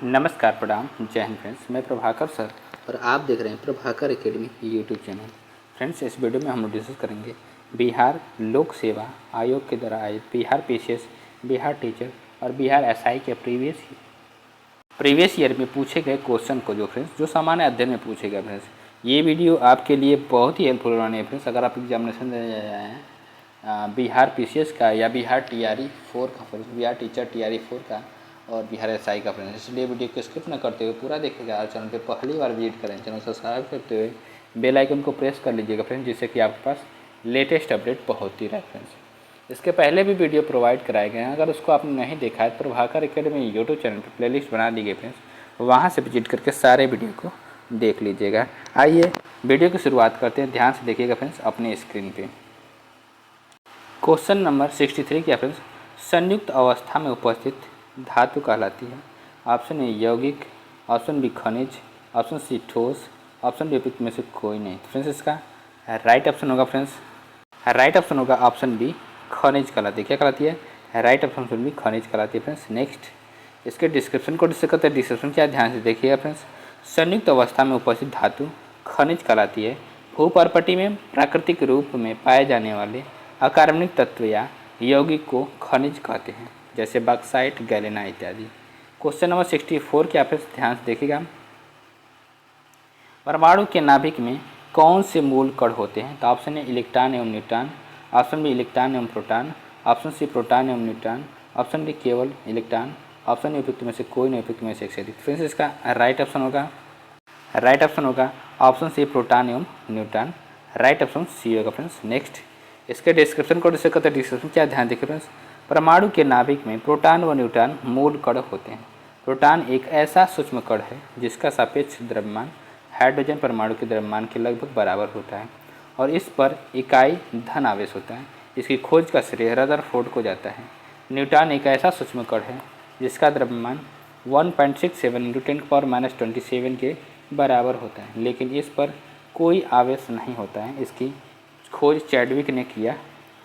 नमस्कार, प्रणाम, जय हिंद फ्रेंड्स। मैं प्रभाकर सर और आप देख रहे हैं Prabhakar academy YouTube channel. Friends, इस वीडियो में हम लोग डिस्कस करेंगे बिहार लोक सेवा आयोग के द्वारा आयोजित बिहार पीसीएस, बिहार टीचर और बिहार एसआई के प्रीवियस ईयर में पूछे गए क्वेश्चन को जो सामान्य अध्ययन में पूछे गए फ्रेंड्स। ये वीडियो आपके लिए बहुत ही हेल्पफुल होने है फ्रेंड्स। अगर आप एग्जामिनेशन देने जा रहे हैं बिहार पीसीएस का या बिहार टीआरई 4 का फ्रेंड्स, बिहार टीचर टीआरई 4 का और बिहार एसआई का फ्रेंड्स, इसलिए वीडियो को स्किप न करते हुए पूरा देखिएगा। और चैनल पे पहली बार विजिट करें, चैनल सब्सक्राइब करते हुए बेल आइकन को प्रेस कर लीजिएगा फ्रेंड्स, जिससे कि आपके पास लेटेस्ट अपडेट पहुँचती रहे फ्रेंड्स। इसके पहले भी वीडियो प्रोवाइड कराए गए हैं, अगर उसको आपने नहीं देखा है तो प्रभाकर एकेडमी यूट्यूब चैनल पर प्लेलिस्ट बना दी गई फ्रेंड्स, वहाँ से विजिट करके सारे वीडियो को देख लीजिएगा। आइए वीडियो की शुरुआत करते हैं, ध्यान से देखिएगा फ्रेंड्स अपने स्क्रीन पे। क्वेश्चन नंबर 63 क्या फ्रेंड्स, संयुक्त अवस्था में उपस्थित धातु कहलाती है? ऑप्शन ए यौगिक, ऑप्शन बी खनिज, ऑप्शन सी ठोस, ऑप्शन डी उपयुक्त में से कोई नहीं। फ्रेंड्स, इसका राइट ऑप्शन होगा ऑप्शन बी खनिज कहलाती है। क्या कहलाती है? राइट ऑप्शन बी खनिज कहलाती है फ्रेंड्स। नेक्स्ट, इसके डिस्क्रिप्शन को डिस्कस करते हैं। डिस्क्रिप्शन क्या, ध्यान से देखिएगा फ्रेंड्स। संयुक्त अवस्था में उपस्थित धातु खनिज कहलाती है। भूपर्पटी में प्राकृतिक रूप में पाए जाने वाले अकार्बनिक तत्व या यौगिक को खनिज कहते हैं, जैसे बॉक्साइट, गैलेना इत्यादि। क्वेश्चन नंबर 64 क्या फ्रेंड्स, ध्यान से देखिएगा। परमाणु के नाभिक में कौन से मूल कण होते हैं? तो ऑप्शन ए इलेक्ट्रॉन एवं न्यूट्रॉन, ऑप्शन बी इलेक्ट्रॉन एवं प्रोटॉन, ऑप्शन सी प्रोटॉन एवं न्यूट्रॉन, ऑप्शन डी केवल इलेक्ट्रॉन, ऑप्शन उपयुक्त में से कोई नहीं, उपयुक्त में से एक से अधिक। फ्रेंड्स, इसका राइट ऑप्शन होगा ऑप्शन सी प्रोटॉन एवं न्यूट्रॉन। राइट ऑप्शन सी होगा फ्रेंड्स। नेक्स्ट, इसके डिस्क्रिप्शन को डिस्कस करते हैं। डिस्क्रिप्शन क्या, ध्यान देखिए फ्रेंड्स। परमाणु के नाभिक में प्रोटॉन व न्यूट्रॉन मूल कण होते हैं। प्रोटॉन एक ऐसा सूक्ष्म कण है जिसका सापेक्ष द्रव्यमान हाइड्रोजन परमाणु के द्रव्यमान के लगभग बराबर होता है और इस पर इकाई धन आवेश होता है। इसकी खोज का श्रेय रदरफोर्ड को जाता है। न्यूट्रॉन एक ऐसा सूक्ष्म कण है जिसका द्रव्यमान 1.67 × 10⁻27 के बराबर होता है, लेकिन इस पर कोई आवेश नहीं होता है। इसकी खोज चैडविक ने किया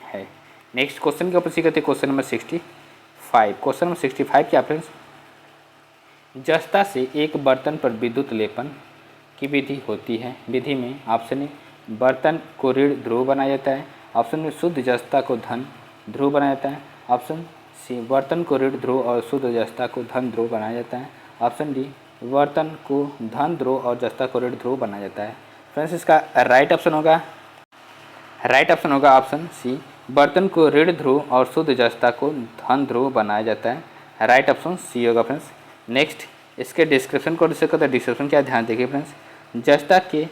है। नेक्स्ट क्वेश्चन के ऊपर सीखते हैं। Question number 65। क्वेश्चन नंबर 65 क्या फ्रेंड्स, जस्ता से एक बर्तन पर विद्युत लेपन की विधि होती है। विधि में ऑप्शन ए बर्तन को ऋण ध्रुव बनाया जाता है, ऑप्शन बी शुद्ध जस्ता को धन ध्रुव बनाया जाता है, ऑप्शन सी बर्तन को ऋण ध्रुव और शुद्ध जस्ता को धन ध्रुव बनाया जाता है, ऑप्शन डी बर्तन को धन ध्रुव और जस्ता को ऋण ध्रुव बनाया जाता है। फ्रेंड्स, इसका राइट ऑप्शन होगा ऑप्शन सी बर्तन को ऋण ध्रुव और शुद्ध जस्ता को धन ध्रुव बनाया जाता है। राइट ऑप्शन सी होगा फ्रेंड्स। नेक्स्ट, इसके डिस्क्रिप्शन को डिस्कस करते हैं। डिस्क्रिप्शन क्या, ध्यान देखिए फ्रेंड्स। जस्ता के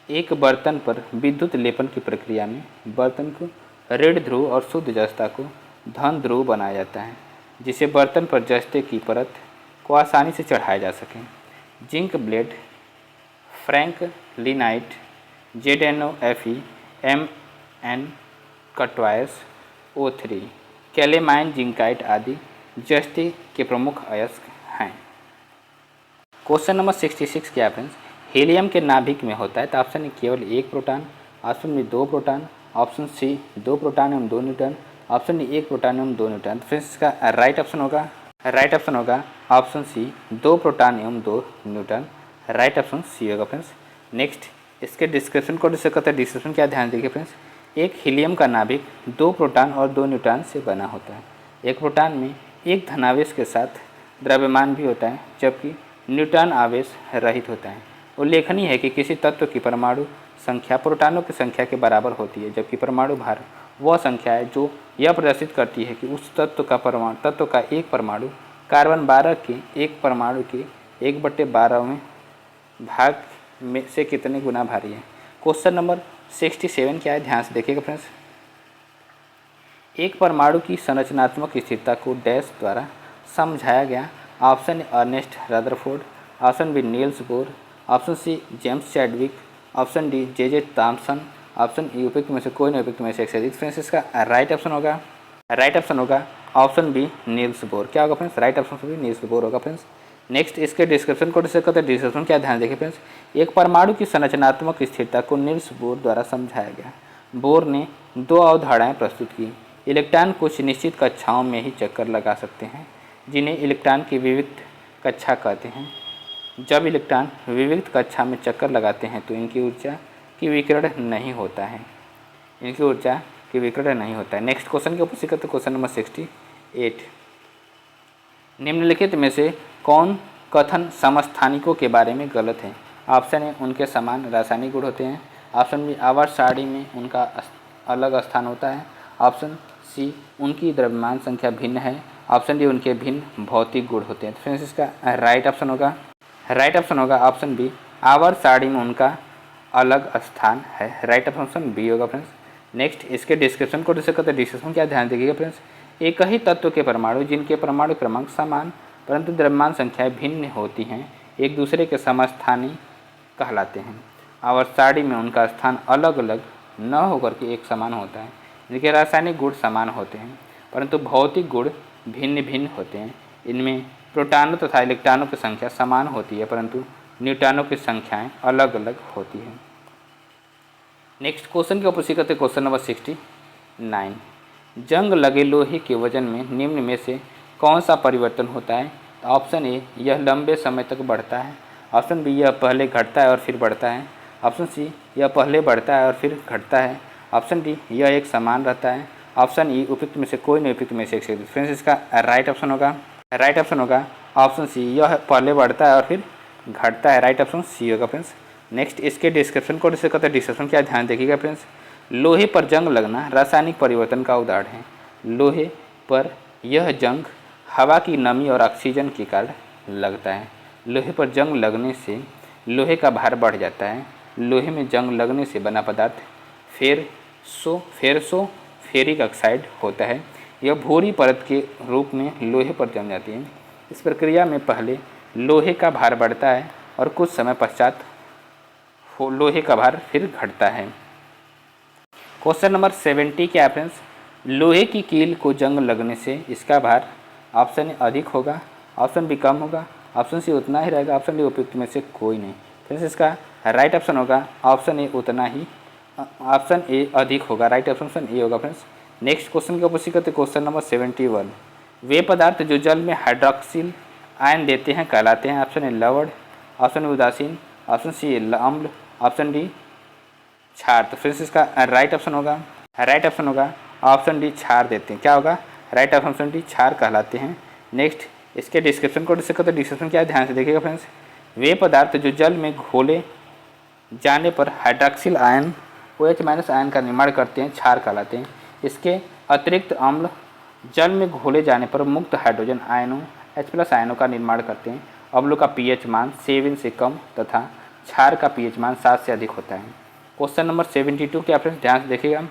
एक बर्तन पर विद्युत लेपन की प्रक्रिया में बर्तन को ऋण ध्रुव और शुद्ध जस्ता को धन ध्रुव बनाया जाता है, जिससे बर्तन पर जस्ते की परत को आसानी से चढ़ाया जा सके। Zinc blende, franklinite, ZnOFe, Mn कटवायर्स, O3, कैलेमाइन जिंकाइट आदि जस्ते के प्रमुख अयस्क हैं। क्वेश्चन नंबर 66 क्या फ्रेंड्स, हीलियम के नाभिक में होता है? तो ऑप्शन ए केवल एक proton, option B 2 proton, option C 2 proton एवं 2 न्यूट्रॉन, ऑप्शन डी 1 प्रोटॉन एवं 2 न्यूट्रॉन। फ्रेंड्स, इसका राइट ऑप्शन होगा ऑप्शन सी 2 प्रोटॉन एवं 2 न्यूट्रॉन। राइट ऑप्शन सी होगा फ्रेंड्स। नेक्स्ट, इसके डिस्क्रिप्शन को डिस्कस करते हैं। डिस्क्रिप्शन क्या, ध्यान देखिए फ्रेंड्स। एक हीलियम का नाभिक 2 प्रोटॉन और 2 न्यूट्रॉन से बना होता है। एक प्रोटॉन में एक धनावेश के साथ द्रव्यमान भी होता है, जबकि न्यूट्रॉन आवेश रहित होता है। उल्लेखनीय है कि किसी तत्व की परमाणु संख्या प्रोटॉनों की संख्या के बराबर होती है, जबकि परमाणु भार वह संख्या है जो यह प्रदर्शित करती है कि उस तत्व का एक परमाणु कार्बन 12 के एक परमाणु के 1/12वें भाग में से कितने गुना भारी है। क्वेश्चन नंबर 67 क्या है, ध्यान से देखिएगा फ्रेंड्स। एक परमाणु की संरचनात्मक स्थिरता को डैश द्वारा समझाया गया। Option A Ernest Rutherford, option B Niels Bohr, option C James Chadwick, option D J Thomson, option E उपयुक्त में से कोई नहीं, उपयुक्त में से एक से अधिक। फ्रेंड्स, इसका राइट ऑप्शन होगा ऑप्शन बी नील्स बोर। क्या होगा friends? Right option B Niels Bohr होगा फ्रेंड्स। नेक्स्ट, इसके डिस्क्रिप्शन को डिस्कस करते हैं। डिस्क्रिप्शन क्या, ध्यान देखिए फ्रेंड्स। एक परमाणु की संरचनात्मक स्थिरता को नील्स बोर द्वारा समझाया गया। बोर ने 2 अवधारणाएं प्रस्तुत की। इलेक्ट्रॉन कुछ निश्चित कक्षाओं में ही चक्कर लगा सकते हैं, जिन्हें इलेक्ट्रॉन की विविध कक्षा कहते हैं। जब इलेक्ट्रॉन विविक्त कक्षा में चक्कर लगाते हैं तो इनकी ऊर्जा की विकिरण नहीं होता है, इनकी ऊर्जा की विकिरण नहीं होता है। नेक्स्ट क्वेश्चन के ऊपर से करते क्वेश्चन नंबर 68। निम्नलिखित में से कौन कथन समस्थानिकों के बारे में गलत है? ऑप्शन ए उनके समान रासायनिक गुण होते हैं। ऑप्शन बी आवर्त सारणी में उनका अलग स्थान होता है। ऑप्शन सी उनकी द्रव्यमान संख्या भिन्न है। ऑप्शन डी उनके भिन्न भौतिक गुण होते हैं। तो फ्रेंड्स इसका राइट ऑप्शन होगा ऑप्शन बी, आवर्त सारणी में उनका अलग स्थान है। राइट ऑप्शन बी होगा फ्रेंड्स। नेक्स्ट इसके डिस्क्रिप्शन को डिस्कस करते हैं। डिस्क्रिप्शन क्या ध्यान देखिएगा फ्रेंड्स। एक ही तत्व के परमाणु जिनके परमाणु क्रमांक समान परंतु द्रव्यमान संख्याएं भिन्न होती हैं एक दूसरे के समस्थानी कहलाते हैं। आवर्त सारणी में उनका स्थान अलग अलग न होकर के एक समान होता है। इनके रासायनिक गुण समान होते हैं परंतु भौतिक गुण भिन्न भिन्न होते हैं। इनमें प्रोटॉनों तथा इलेक्ट्रॉनों की संख्या समान होती है परंतु न्यूट्रॉनों की संख्याएं अलग अलग होती हैं। नेक्स्ट क्वेश्चन के ऊपर से करते क्वेश्चन नंबर 69। जंग लगे लोहे के वजन में निम्न में से कौन सा परिवर्तन होता है? ऑप्शन ए यह लंबे समय तक बढ़ता है। ऑप्शन बी यह पहले घटता है और फिर बढ़ता है। ऑप्शन सी यह पहले बढ़ता है और फिर घटता है। ऑप्शन डी यह एक समान रहता है। ऑप्शन ई उपयुक्त में से कोई नहीं उपयुक्त में से एक से। फ्रेंड्स इसका राइट ऑप्शन होगा ऑप्शन सी यह पहले बढ़ता है और फिर घटता है। राइट ऑप्शन सी होगा फ्रेंड्स। नेक्स्ट इसके डिस्क्रिप्शन को डिस्कस करते हैं। डिस्क्रिप्शन क्या ध्यान देखिएगा फ्रेंड्स। लोहे पर जंग लगना रासायनिक परिवर्तन का उदाहरण है। लोहे पर यह जंग हवा की नमी और ऑक्सीजन के कारण लगता है। लोहे पर जंग लगने से लोहे का भार बढ़ जाता है। लोहे में जंग लगने से बना पदार्थ फेरिक ऑक्साइड होता है। यह भूरी परत के रूप में लोहे पर जम जाती है। इस प्रक्रिया में पहले लोहे का भार बढ़ता है और कुछ समय पश्चात लोहे का भार फिर घटता है। क्वेश्चन नंबर 70 क्या है फ्रेंड्स। लोहे की कील को जंग लगने से इसका भार ऑप्शन ए अधिक होगा, ऑप्शन बी कम होगा, ऑप्शन सी उतना ही रहेगा, ऑप्शन डी उपयुक्त में से कोई नहीं। फ्रेंड्स इसका राइट ऑप्शन होगा ऑप्शन ए उतना ही, ऑप्शन ए अधिक होगा। राइट ऑप्शन ए होगा फ्रेंड्स। नेक्स्ट क्वेश्चन के ऊपर से करते क्वेश्चन नंबर 71। वे पदार्थ जो जल में हाइड्रोक्सिल आयन देते हैं कहलाते हैं। ऑप्शन ए लवण, ऑप्शन बी उदासीन, ऑप्शन सी अम्ल, ऑप्शन डी क्षार। तो फ्रेंड्स इसका राइट ऑप्शन होगा ऑप्शन डी क्षार देते हैं। क्या होगा? राइट ऑप्शन डी क्षार कहलाते हैं। नेक्स्ट इसके डिस्क्रिप्शन को डिस्कस करते हैं। डिस्क्रिप्शन क्या है ध्यान से देखिएगा फ्रेंड्स। वे पदार्थ जो जल में घोले जाने पर हाइड्रोक्सिल आयन OH- आयन का निर्माण करते हैं क्षार कहलाते हैं। इसके अतिरिक्त अम्ल जल में घोले जाने पर मुक्त हाइड्रोजन आयनों H+ आयनों का निर्माण करते हैं। अम्लों का pH मान 7 से कम तथा क्षार का pH मान 7 से अधिक होता है। क्वेश्चन नंबर 72 क्या फ्रेंड्स ध्यान से देखिएगा।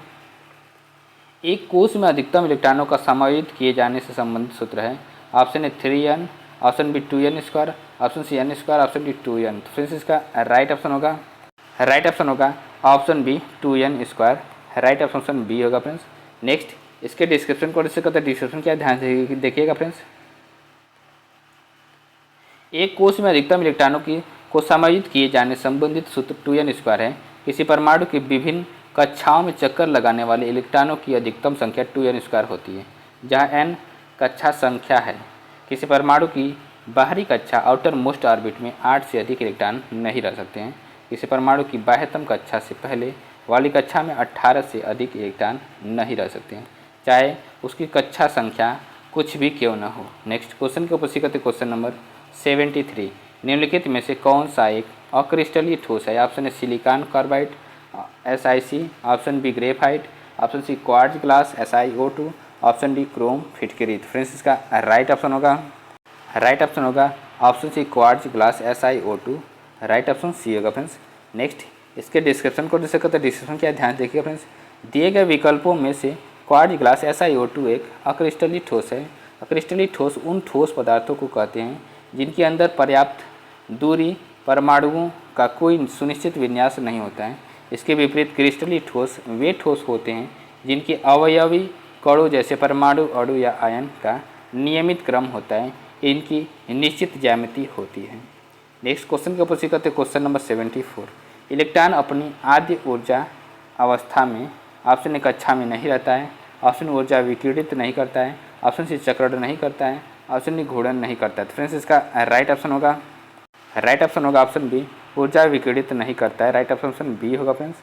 एक कोश में अधिकतम इलेक्ट्रॉनों का समायोजित किए जाने से संबंधित सूत्र है। Option A 3n, option B 2n², option C n², option D 2n। तो फ्रेंड्स इसका राइट ऑप्शन होगा option B 2n²। Right option B होगा फ्रेंड्स। नेक्स्ट इसके डिस्क्रिप्शन को डिस्कस करते हैं। डिस्क्रिप्शन क्या ध्यान से देखिएगा फ्रेंड्स। एक कोश में अधिकतम इलेक्ट्रॉनों को समायोजित किए जाने संबंधित सूत्र 2n² है। किसी परमाणु की विभिन्न कक्षाओं में चक्कर लगाने वाले इलेक्ट्रॉनों की अधिकतम संख्या 2n² होती है, जहाँ n कक्षा संख्या है। किसी परमाणु की बाहरी कक्षा आउटर मोस्ट ऑर्बिट में 8 से अधिक इलेक्ट्रॉन नहीं रह सकते हैं। किसी परमाणु की बाह्यतम कक्षा से पहले वाली कक्षा में 18 से अधिक इलेक्ट्रॉन नहीं रह सकते हैं, चाहे उसकी कक्षा संख्या कुछ भी क्यों न हो। नेक्स्ट क्वेश्चन के ऊपर सीखते क्वेश्चन नंबर 73। निम्नलिखित में से कौन सा एक अक्रिस्टलीय ठोस है? Option A silicon carbide SiC, option B graphite, option C quartz glass SiO2, option D chrome फिटकरी। फ्रेंड्स इसका राइट ऑप्शन होगा option C quartz glass SiO2। Right option C होगा फ्रेंड्स। नेक्स्ट इसके डिस्क्रिप्शन को डिस्कस करते हैं। Description क्या ध्यान देखिएगा फ्रेंड्स। दिए गए विकल्पों में से क्वार्ट्ज ग्लास SiO2 एक अक्रिस्टलीय ठोस है। अक्रिस्टलीय ठोस उन ठोस पदार्थों को कहते हैं जिनके अंदर पर्याप्त दूरी परमाणुओं का कोई सुनिश्चित विन्यास नहीं होता है। इसके विपरीत क्रिस्टलीय ठोस वे ठोस होते हैं जिनके अवयवी कणों जैसे परमाणु, अणु या आयन का नियमित क्रम होता है। इनकी निश्चित ज्यामिति होती है। नेक्स्ट क्वेश्चन के ऊपर सीखते क्वेश्चन नंबर 74। इलेक्ट्रॉन अपनी आद्य ऊर्जा अवस्था में ऑप्शन ए कक्षा में नहीं रहता है, ऑप्शन ऊर्जा विकिरणित नहीं करता है, ऑप्शन सी चक्रण नहीं करता है, ऑप्शन डी घूर्णन नहीं करता है। तो फ्रेंड्स इसका राइट ऑप्शन होगा ऑप्शन बी, ऊर्जा विकिरणित नहीं करता है। राइट ऑप्शन बी होगा फ्रेंड्स।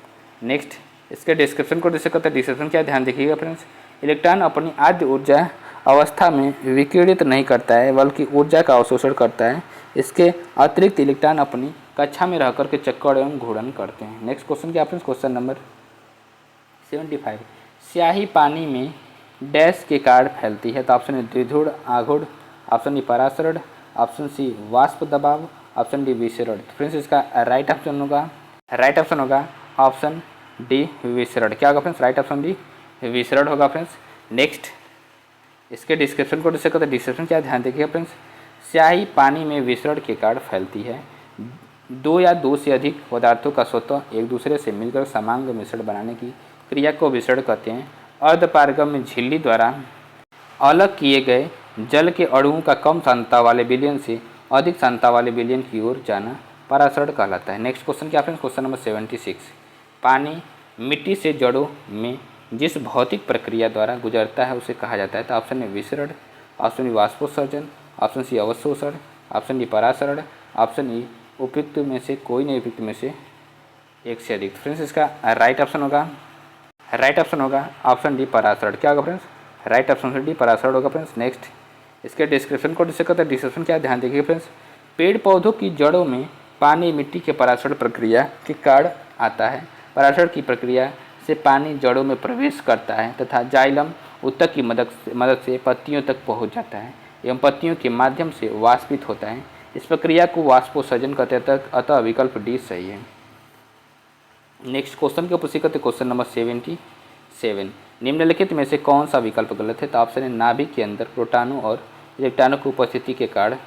नेक्स्ट इसके डिस्क्रिप्शन को डिस्कस करते हैं। डिस्क्रिप्शन क्या ध्यान देखिएगा फ्रेंड्स, इलेक्ट्रॉन अपनी आद्य ऊर्जा अवस्था में विकिरणित नहीं करता है बल्कि ऊर्जा का अवशोषण करता है। इसके अतिरिक्त इलेक्ट्रॉन अपनी कक्षा में रहकर के चक्कर एवं घूर्णन करते हैं। नेक्स्ट क्वेश्चन क्या फ्रेंड्स, क्वेश्चन नंबर 75, स्याही पानी में डैश के कारण फैलती है। तो ऑप्शन ए द्विध्रुव आघूर्ण, ऑप्शन डी परासरण, ऑप्शन सी वाष्प दबाव, ऑप्शन डी विसरण। तो फ्रेंड्स इसका राइट ऑप्शन होगा ऑप्शन डी विसरण। क्या होगा फ्रेंड्स, राइट ऑप्शन डी विसरण होगा फ्रेंड्स। नेक्स्ट इसके डिस्क्रिप्शन को डिस्कस करते हैं। डिस्क्रिप्शन क्या ध्यान देखिए फ्रेंड्स, स्याही पानी में विसरण के कारण फैलती है। दो या दो से अधिक पदार्थों का स्वतः एक दूसरे से मिलकर समांग मिश्रण बनाने की क्रिया को विसरण कहते हैं। अर्धपारगम्य झिल्ली द्वारा अलग किए गए जल के अणुओं का कम सांद्रता वाले विलयन से अधिक सांद्रता वाले विलयन की ओर जाना परासरण कहलाता है। नेक्स्ट क्वेश्चन क्या फ्रेंड्स, क्वेश्चन नंबर 76, पानी मिट्टी से जड़ों में जिस भौतिक प्रक्रिया द्वारा गुजरता है उसे कहा जाता है। तो ऑप्शन ए विसरण, ऑप्शन बी वाष्पोत्सर्जन, ऑप्शन सी अवशोषण, ऑप्शन डी परासरण, ऑप्शन ई उपयुक्त में से कोई नहीं उपयुक्त में से एक से अधिक। फ्रेंड्स इसका राइट ऑप्शन होगा ऑप्शन डी परासरण। क्या होगा फ्रेंड्स, राइट ऑप्शन डी परासरण होगा फ्रेंड्स। नेक्स्ट इसके डिस्क्रिप्शन को डिस्कस करते हैं। डिस्क्रिप्शन क्या ध्यान देखिए फ्रेंड्स, पेड़ पौधों की जड़ों में पानी मिट्टी के परासरण प्रक्रिया के कारण आता है। परासरण की प्रक्रिया से पानी जड़ों में प्रवेश करता है तथा जाइलम ऊतक की मदद से पत्तियों तक पहुंच जाता है एवं पत्तियों के माध्यम से वाष्पित होता है। इस प्रक्रिया को वाष्पोत्सर्जन कहते हैं। अतः विकल्प डी सही है। नेक्स्ट क्वेश्चन के पुष्टि करते क्वेश्चन नंबर 77, निम्नलिखित में से कौन सा विकल्प गलत है। तो ऑप्शन है नाभिक के अंदर प्रोटॉनों और इलेक्ट्रॉनों की उपस्थिति के कारण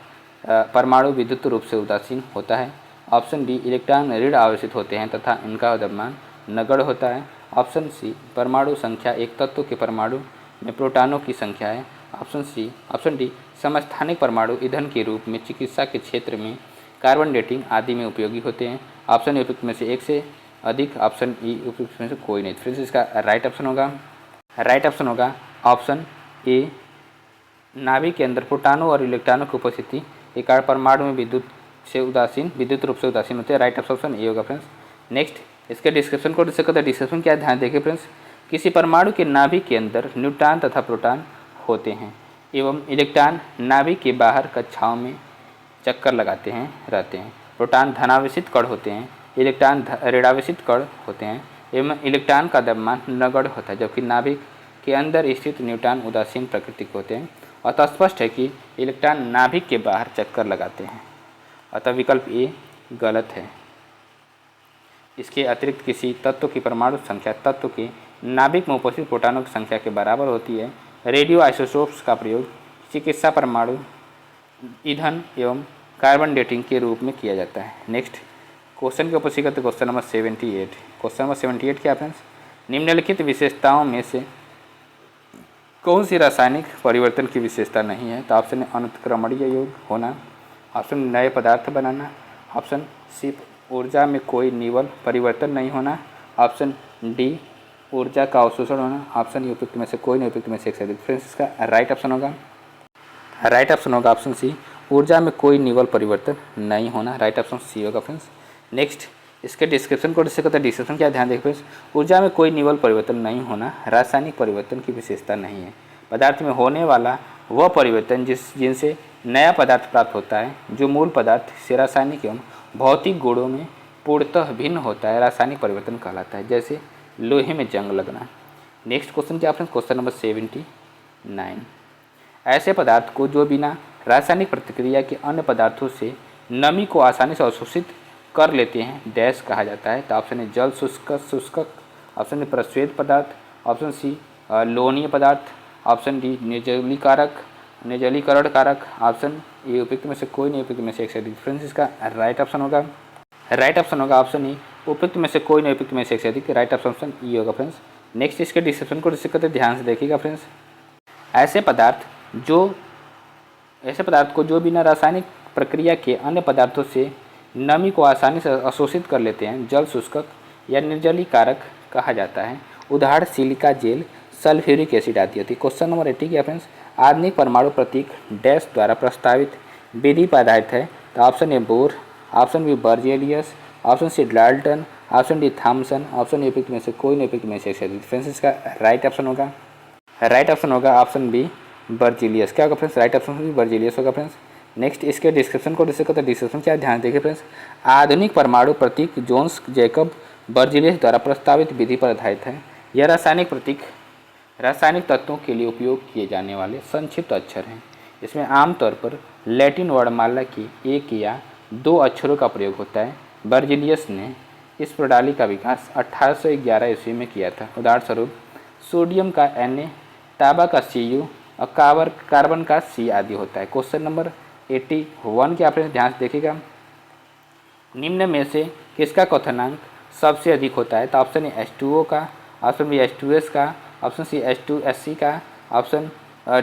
परमाणु विद्युत रूप से उदासीन होता है। ऑप्शन बी, इलेक्ट्रॉन ऋण आवेशित होते हैं तथा इनका द्रव्यमान नगण्य होता है। ऑप्शन सी, परमाणु संख्या एक तत्व के परमाणु में प्रोटॉनों की संख्या है। ऑप्शन डी, समस्थानिक परमाणु ईंधन के रूप में चिकित्सा के क्षेत्र में कार्बन डेटिंग आदि में उपयोगी होते हैं। ऑप्शन ए उपयुक्त में से एक से अधिक, ऑप्शन ई उपयुक्त में से कोई नहीं। फ्रेंड्स इसका राइट ऑप्शन होगा ऑप्शन ए, नाभिक के अंदर प्रोटॉनों और इलेक्ट्रॉनों की उपस्थिति के कारण परमाणु में विद्युत रूप से उदासीन होते हैं। राइट ऑप्शन ए होगा फ्रेंड्स। नेक्स्ट इसके डिस्क्रिप्शन को डिस्कस करते हैं। डिस्क्रिप्शन क्या ध्यान देखिए फ्रेंड्स, किसी परमाणु के नाभिक के अंदर न्यूट्रॉन तथा प्रोटॉन होते हैं एवं इलेक्ट्रॉन नाभिक के बाहर कक्षाओं में चक्कर लगाते रहते हैं। प्रोटॉन धनावेशित कण होते हैं, इलेक्ट्रॉन ऋणावेशित कण होते हैं एवं इलेक्ट्रॉन का द्रव्यमान नगण्य होता है, जबकि नाभिक के अंदर स्थित न्यूट्रॉन उदासीन प्रकृति के होते हैं। अतः स्पष्ट है कि इलेक्ट्रॉन नाभिक के बाहर चक्कर लगाते हैं। अतः विकल्प ए गलत है। इसके अतिरिक्त किसी तत्व की परमाणु संख्या तत्व के नाभिक में उपस्थित प्रोटॉनों की संख्या के बराबर होती है। रेडियो आइसोटोप्स का प्रयोग चिकित्सा परमाणु ईंधन एवं कार्बन डेटिंग के रूप में किया जाता है। नेक्स्ट क्वेश्चन के ऊपर सीखते क्वेश्चन नंबर 78। क्वेश्चन नंबर 78 क्या फ्रेंड्स, निम्नलिखित विशेषताओं में से कौन सी रासायनिक परिवर्तन की विशेषता नहीं है। तो ऑप्शन अनुत्क्रमणीय योग होना, ऑप्शन नए पदार्थ बनाना, ऑप्शन सी ऊर्जा में कोई निवल परिवर्तन नहीं होना, ऑप्शन डी ऊर्जा का अवशोषण होना, ऑप्शन ई उपयुक्त में से कोई नहीं उपयुक्त में से एक से अधिक। फ्रेंड्स इसका राइट ऑप्शन होगा ऑप्शन सी, ऊर्जा में कोई निवल परिवर्तन नहीं होना। राइट ऑप्शन सी होगा फ्रेंड्स। नेक्स्ट इसके डिस्क्रिप्शन को डिस्कस करते हैं। डिस्क्रिप्शन क्या ध्यान देखिए फ्रेंड्स, ऊर्जा में कोई निवल परिवर्तन नहीं होना रासायनिक परिवर्तन की विशेषता नहीं है। पदार्थ में होने वाला वह परिवर्तन जिनसे नया पदार्थ प्राप्त होता है जो मूल पदार्थ से रासायनिक एवं भौतिक गुणों में पूर्णतः भिन्न होता है, रासायनिक परिवर्तन कहलाता है, जैसे लोहे में जंग लगना। नेक्स्ट क्वेश्चन क्या फ्रेंड्स, क्वेश्चन नंबर 79, ऐसे पदार्थ को जो बिना रासायनिक प्रतिक्रिया के अन्य पदार्थों से नमी को आसानी से अवशोषित कर लेते हैं डैश कहा जाता है। तो ऑप्शन है जल शुष्कक, ऑप्शन है प्रस्वेद पदार्थ, ऑप्शन सी लोहनीय पदार्थ, ऑप्शन डी निर्जलीकरण कारक, ऑप्शन ए उपयुक्त में से कोई नहीं उपयुक्त में से एक से अधिक। फ्रेंड्स इसका राइट ऑप्शन होगा ऑप्शन ई, उपयुक्त में से कोई नहीं उपयुक्त में से एक से अधिक। राइट ऑप्शन ई होगा फ्रेंड्स। नेक्स्ट इसके डिस्क्रिप्शन को डिस्कस करते ध्यान से देखिएगा फ्रेंड्स, ऐसे पदार्थ को जो बिना रासायनिक प्रक्रिया के अन्य पदार्थों से नमी को आसानी से अवशोषित कर लेते हैं जल शुष्कक या निर्जलीकारक कहा जाता है। उदाहरण सिलिका जेल, सल्फ्यूरिक एसिड आदि होती है। क्वेश्चन नंबर 80 क्या फ्रेंड्स, आधुनिक परमाणु प्रतीक डैश द्वारा प्रस्तावित विधि पर आधारित है। तो option A Bohr, option B Berzelius, option C Dalton, option D Thomson, option A उपयुक्त में से कोई नहीं उपयुक्त में से एक। फ्रेंड्स इसका राइट ऑप्शन होगा ऑप्शन बी बर्जेलियस। क्या होगा friends? Right option B Berzelius होगा फ्रेंड्स। नेक्स्ट इसके डिस्क्रिप्शन को डिस्कस करते हैं। डिस्क्रिप्शन क्या ध्यान देखिए फ्रेंड्स, आधुनिक परमाणु प्रतीक जोन्स जैकब बर्जेलियस द्वारा प्रस्तावित विधि पर आधारित है। यह रासायनिक प्रतीक रासायनिक तत्वों के लिए उपयोग किए जाने वाले संक्षिप्त अक्षर हैं। इसमें आमतौर पर लैटिन वर्णमाला की एक या दो अक्षरों का प्रयोग होता है। बर्जेलियस ने इस प्रणाली का विकास 1811 ईस्वी में किया था। उदाहरण स्वरूप सोडियम का Na, तांबा का Cu और कार्बन का C आदि होता है। क्वेश्चन नंबर 81 के आप ध्यान से देखिएगा, निम्न में से किसका क्वथनांक सबसे अधिक होता है? तो ऑप्शन ए H2O का, ऑप्शन बी H2S का, ऑप्शन सी H2SC का, ऑप्शन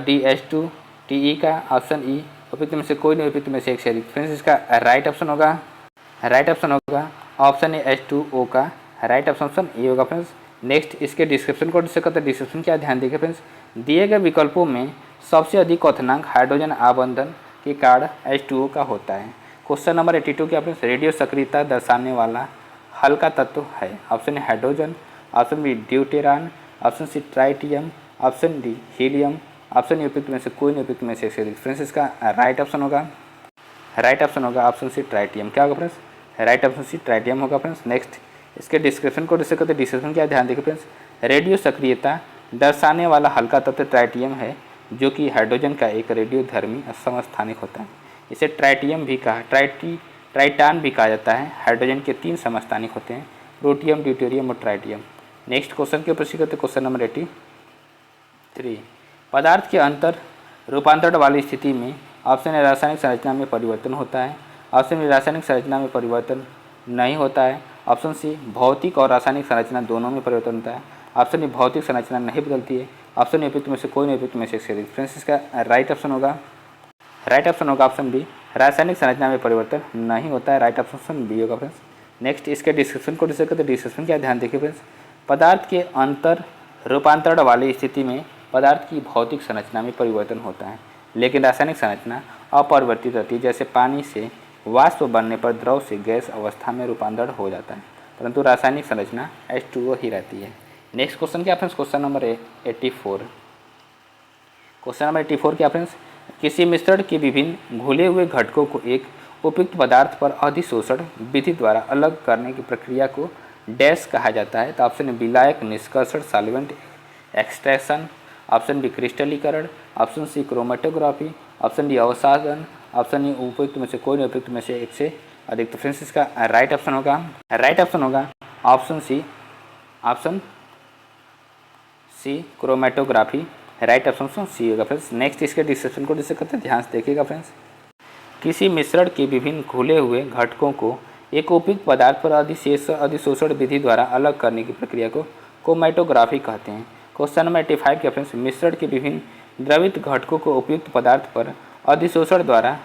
डी H2TE का, ऑप्शन ई उपयुक्त में से कोई नहीं उपयुक्त में से एक अधिक। फ्रेंड्स इसका राइट ऑप्शन होगा ऑप्शन ए H2O का। राइट ऑप्शन ए होगा फ्रेंड्स। नेक्स्ट इसके डिस्क्रिप्शन को डिस्कस करते हैं। डिस्क्रिप्शन क्या ध्यान देखिए फ्रेंड्स, दिए गए विकल्पों में सबसे अधिक क्वथनांक हाइड्रोजन आबंधन के कारण H2O का होता है। क्वेश्चन नंबर 82 के फ्रेंड्स, रेडियो सक्रियता दर्शाने वाला हल्का तत्व है। Option A hydrogen, option B deuteron, option C tritium, option D helium, option A उपयुक्त में से कोई नहीं उपयुक्त में से एक। फ्रेंड्स इसका राइट ऑप्शन होगा ऑप्शन सी ट्राइटियम। क्या होगा friends? Right option C tritium होगा फ्रेंड्स। नेक्स्ट इसके डिस्क्रिप्शन को डिस्कस करते हैं। डिस्क्रिप्शन क्या ध्यान देखिए फ्रेंड्स, रेडियो सक्रियता दर्शाने वाला हल्का तत्व ट्राइटियम है, जो कि हाइड्रोजन का एक रेडियोधर्मी समस्थानिक होता है। इसे ट्राइटियम भी कहा ट्राइटान भी कहा जाता है। हाइड्रोजन के 3 समस्थानिक होते हैं, प्रोटियम, ड्यूटेरियम और ट्राइटियम। नेक्स्ट क्वेश्चन के ऊपर करते क्वेश्चन नंबर 83, पदार्थ के अंतर रूपांतरण वाली स्थिति में ऑप्शन ए रासायनिक संरचना में परिवर्तन होता है, ऑप्शन बी रासायनिक संरचना में परिवर्तन नहीं होता है, ऑप्शन सी भौतिक और रासायनिक संरचना दोनों में परिवर्तन होता है, ऑप्शन डी भौतिक संरचना नहीं बदलती है, ऑप्शन ए उपयुक्त में से कोई नहीं उपयुक्त में से एक। फ्रेंड्स इसका राइट ऑप्शन होगा ऑप्शन बी रासायनिक संरचना में परिवर्तन नहीं होता है। राइट ऑप्शन बी होगा फ्रेंड्स। नेक्स्ट इसके डिस्क्रिप्शन को डिस्कस करते हैं। डिस्क्रिप्शन क्या ध्यान देखिए फ्रेंड्स, पदार्थ के अंतर रूपांतरण वाली स्थिति में पदार्थ की भौतिक संरचना में परिवर्तन होता है, लेकिन रासायनिक संरचना अपरिवर्तित रहती है। जैसे पानी से वाष्प बनने पर द्रव से गैस अवस्था में रूपांतरण हो जाता है, परंतु रासायनिक संरचना H2O ही रहती है। नेक्स्ट क्वेश्चन क्या friends, question number 84। Question number 84 क्या फ्रेंड्स, किसी मिश्रण के विभिन्न घुले हुए घटकों को एक उपयुक्त पदार्थ पर अधिशोषण विधि द्वारा अलग करने की प्रक्रिया को डैश कहा जाता है। तो ऑप्शन ए विलायक निष्कर्षण सॉल्वेंट एक्सट्रैक्शन, ऑप्शन बी क्रिस्टलीकरण, option C chromatography, option D अवसादन, ऑप्शन ए उपयुक्त में से कोई नहीं उपयुक्त में से एक से अधिक। तो फ्रेंड्स इसका राइट ऑप्शन होगा option C chromatography. Right option C होगा फ्रेंड्स। नेक्स्ट इसके डिस्क्रिप्शन को डिस्कस करते हैं, ध्यान से देखिएगा फ्रेंड्स, किसी मिश्रण के विभिन्न खुले हुए घटकों को एक उपयुक्त पदार्थ पर अधिशोषण विधि द्वारा अलग करने की प्रक्रिया को क्रोमेटोग्राफी कहते हैं। क्वेश्चन नंबर 85 के फ्रेंड्स, मिश्रण के विभिन्न द्रवित घटकों को उपयुक्त पदार्थ पर अधिशोषण द्वारा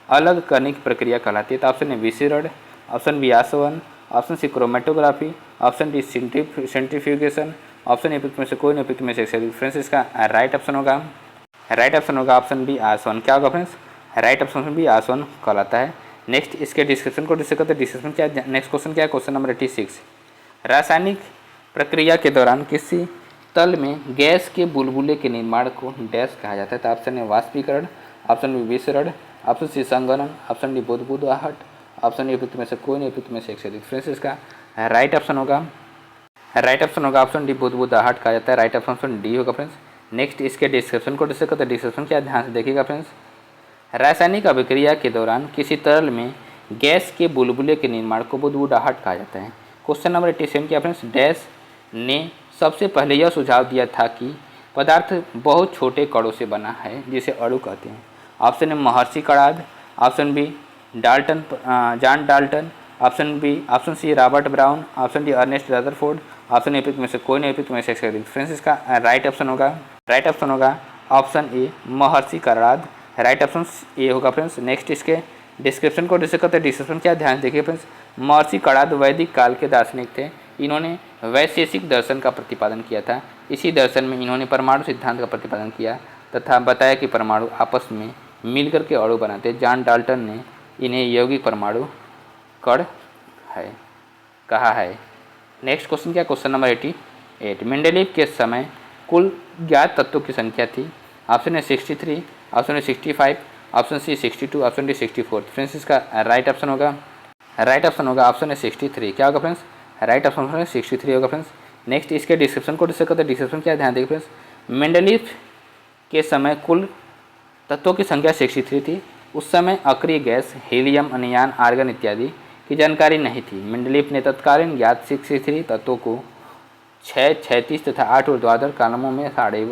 अलग करने की प्रक्रिया कहलाती है। तो ऑप्शन ए विषीरण, ऑप्शन बी आसवन, option C chromatography, option D centrifugation, option A में से कोई नहीं उपयुक्त में से एक। फ्रेंड्स इसका राइट ऑप्शन होगा ऑप्शन बी आसवन। क्या होगा फ्रेंड्स? राइट ऑप्शन बी आसवन कहलाता है। नेक्स्ट इसके डिस्क्रिप्शन को डिस्कस करते हैं। डिस्क्रिप्शन क्या है? नेक्स्ट क्वेश्चन क्या है? क्वेश्चन नंबर 86, रासायनिक प्रक्रिया के दौरान किसी तल में गैस के बुलबुले के निर्माण को डैश कहा जाता है। तो ऑप्शन ए वाष्पीकरण, ऑप्शन बी विसरण, ऑप्शन सी संघनन, ऑप्शन डी बुदबुदाहट, ऑप्शन ए उपयुक्त में से कोई नहीं उपयुक्त में से एक से अधिक। फ्रेंड्स इसका राइट ऑप्शन होगा ऑप्शन डी बुदबुदाहट कहा जाता है। राइट ऑप्शन डी होगा फ्रेंड्स। नेक्स्ट इसके डिस्क्रिप्शन को डिस्कस करते हैं। डिस्क्रिप्शन क्या ध्यान से देखिएगा फ्रेंड्स, रासायनिक अभिक्रिया के दौरान किसी तरल में गैस के बुलबुले के निर्माण को बुदबुदाहट कहा जाता है। क्वेश्चन नंबर 87 क्या फ्रेंड्स, डैश ने सबसे पहले यह सुझाव दिया था कि पदार्थ बहुत छोटे कणों से बना है जिसे अणु कहते हैं। Option A Maharshi Kanad, option B John Dalton, option C Robert Brown, option D Ernest Rutherford, option A में से कोई नहीं उपयुक्त में से एक। फ्रेंड्स इसका राइट ऑप्शन होगा option A Maharshi Kanada. Right option A होगा फ्रेंड्स। नेक्स्ट इसके डिस्क्रिप्शन को डिस्कस करते हैं। डिस्क्रिप्शन क्या ध्यान देखिए फ्रेंड्स, महर्षि कणाद वैदिक काल के दार्शनिक थे। इन्होंने वैशेषिक दर्शन का प्रतिपादन किया था। इसी दर्शन में इन्होंने परमाणु सिद्धांत का प्रतिपादन किया तथा बताया कि परमाणु आपस में मिलकर के अणु बनाते हैं। जॉन डाल्टन ने इन्हें यौगिक परमाणु कण है कहा है। नेक्स्ट क्वेश्चन क्या, क्वेश्चन नंबर 88। मेंडेलीव के समय कुल ज्ञात तत्वों की संख्या थी। ऑप्शन है 63, ऑप्शन है 65, option C 62, option D 64। Friends इसका राइट ऑप्शन होगा ऑप्शन है 63। क्या होगा फ्रेंड्स, राइट ऑप्शन है 63 होगा फ्रेंड्स। नेक्स्ट इसके डिस्क्रिप्शन को डिस्कस करते हैं। डिस्क्रिप्शन क्या ध्यान देखिए फ्रेंड्स, मेंडेलीव के समय कुल तत्वों की संख्या 63 थी। उस समय अक्रिय गैस, हीलियम, अनियान, आर्गन इत्यादि की जानकारी नहीं थी। मेंडेलीव ने तत्कालीन ज्ञात 63 तत्वों को 6, 36 तथा 8 ऊर्ध्वाधर कॉलमों में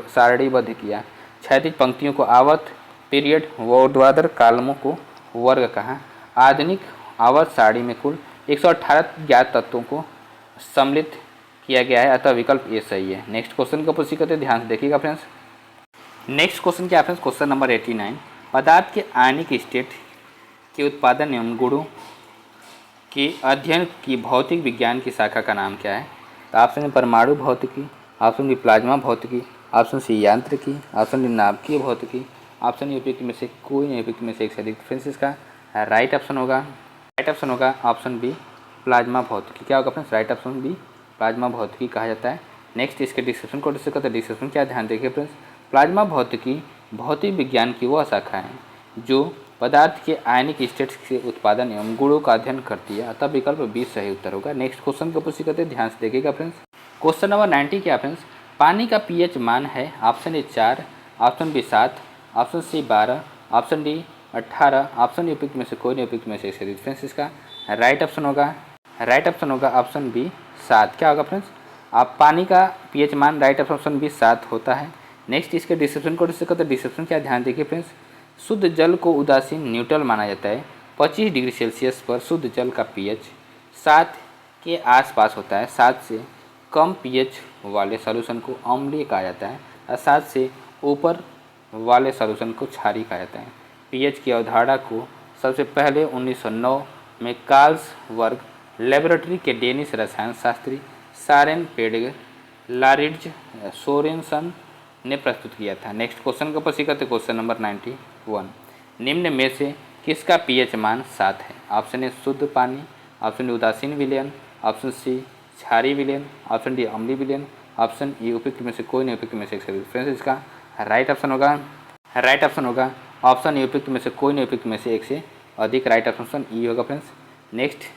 सारणीबद्ध किया। क्षैतिज पंक्तियों को आवर्त पीरियड व ऊर्ध्वाधर कॉलमों को वर्ग कहा। आधुनिक आवर्त सारणी में कुल 118 ज्ञात तत्वों को सम्मिलित किया गया है, अतः विकल्प ए सही है। नेक्स्ट क्वेश्चन का पुष्टि करते ध्यान से देखिएगा फ्रेंड्स। नेक्स्ट क्वेश्चन क्या है फ्रेंड्स, क्वेश्चन नंबर 89। पदार्थ के आयनिक स्टेट के उत्पादन एवं गुणों के अध्ययन की भौतिक विज्ञान की शाखा का नाम क्या है। तो ऑप्शन है परमाणु भौतिकी, ऑप्शन बी प्लाज्मा भौतिकी, ऑप्शन सी यांत्रिकी, ऑप्शन डी नाभिकीय भौतिकी, ऑप्शन उपयुक्त में से कोई नहीं, उपयुक्त में से एक से अधिक। फ्रेंड्स इसका राइट ऑप्शन होगा ऑप्शन बी प्लाज्मा भौतिकी। क्या होगा friends, right option B plasma भौतिकी कहा जाता है। नेक्स्ट इसके डिस्क्रिप्शन को डिस्कस करते हैं। डिस्क्रिप्शन क्या ध्यान देखिए फ्रेंड्स, प्लाज्मा भौतिकी भौतिक विज्ञान की वह शाखा है जो पदार्थ के आयनिक स्टेट के उत्पादन एवं गुणों का अध्ययन करती है, अतः विकल्प बी सही उत्तर होगा। नेक्स्ट क्वेश्चन को पुष्टि करते हैं, ध्यान से देखिएगा फ्रेंड्स। क्वेश्चन नंबर 90 क्या फ्रेंड्स, पानी का पीएच मान है। Option A 4, option B 7, option C 12, option D 18, option D उपयुक्त में से कोई नहीं, उपयुक्त में से एक से अधिक। फ्रेंड्स इसका राइट ऑप्शन होगा ऑप्शन बी 7। क्या होगा फ्रेंड्स, आप पानी का पीएच मान राइट ऑप्शन बी 7 होता है। नेक्स्ट इसके डिस्क्रिप्शन को डिस्कस करते हैं। डिस्क्रिप्शन क्या ध्यान देखिए फ्रेंड्स, शुद्ध जल को उदासीन न्यूट्रल माना जाता है। 25 डिग्री सेल्सियस पर शुद्ध जल का पीएच 7 के आसपास होता है। 7 से कम पीएच वाले सॉल्यूशन को अम्लीय कहा जाता है और 7 से ऊपर वाले सॉल्यूशन को क्षारीय कहा जाता है। पीएच की अवधारणा को सबसे पहले 1909 में कार्ल्स वर्ग लेबोरेटरी के डेनिश रसायन शास्त्री सारेन पेडगर लारिड्ज सोरेनसन ने प्रस्तुत किया था। नेक्स्ट क्वेश्चन का पुष्टि करते क्वेश्चन नंबर 91। निम्न में से किसका पीएच मान 7 है। ऑप्शन ए शुद्ध पानी, ऑप्शन डी उदासीन विलयन, ऑप्शन सी क्षारीय विलयन, ऑप्शन डी अम्लीय विलयन, ऑप्शन ई उपयुक्त में से कोई नहीं, उपयुक्त में से एक से अधिक। फ्रेंड्स इसका राइट ऑप्शन होगा ऑप्शन ई उपयुक्त में से कोई नहीं, उपयुक्त में से एक से अधिक। राइट ऑप्शन ई होगा फ्रेंड्स। नेक्स्ट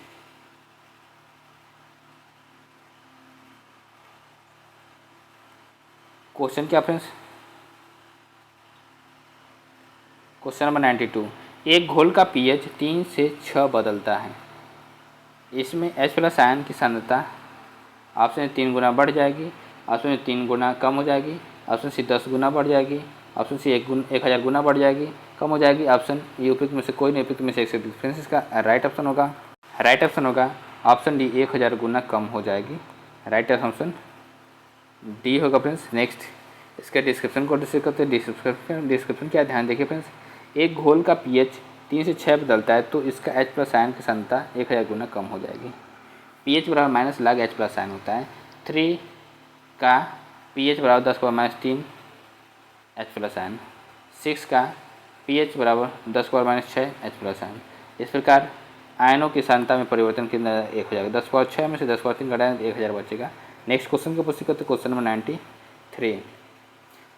क्वेश्चन क्या फ्रेंड्स, क्वेश्चन नंबर 92। एक घोल का पीएच 3 से 6 बदलता है। इसमें H+ आयन की सांद्रता ऑप्शन 3 गुना बढ़ जाएगी, ऑप्शन 3 गुना कम हो जाएगी, ऑप्शन सी 10 गुना बढ़ जाएगी, ऑप्शन सी 1000 गुना बढ़ जाएगी, कम हो जाएगी, ऑप्शन ई उपयुक्त में से कोई नहीं, उपयुक्त में से एक से अधिक। फ्रेंड्स इसका राइट ऑप्शन होगा ऑप्शन डी 1000 गुना कम हो जाएगी। राइट ऑप्शन डी होगा फ्रेंड्स। नेक्स्ट इसके डिस्क्रिप्शन को डिस्कस करते हैं। डिस्क्रिप्शन क्या ध्यान देखिए फ्रेंड्स, एक घोल का पीएच 3 से 6 बदलता है तो इसका H+ आयन की सांद्रता 1000 गुना कम हो जाएगी। pH बराबर माइनस log H+ आयन होता है। 3 का pH बराबर 10⁻³ H+ आयन, 6 का pH बराबर 10⁻6 H+ आयन। इस प्रकार आयनों की सांद्रता में परिवर्तन कितना 1 हो जाएगा। 10⁻6 में से 10⁻3 घटाएं 1000 बचेगा। नेक्स्ट क्वेश्चन को पुष्टि करते क्वेश्चन नंबर 93।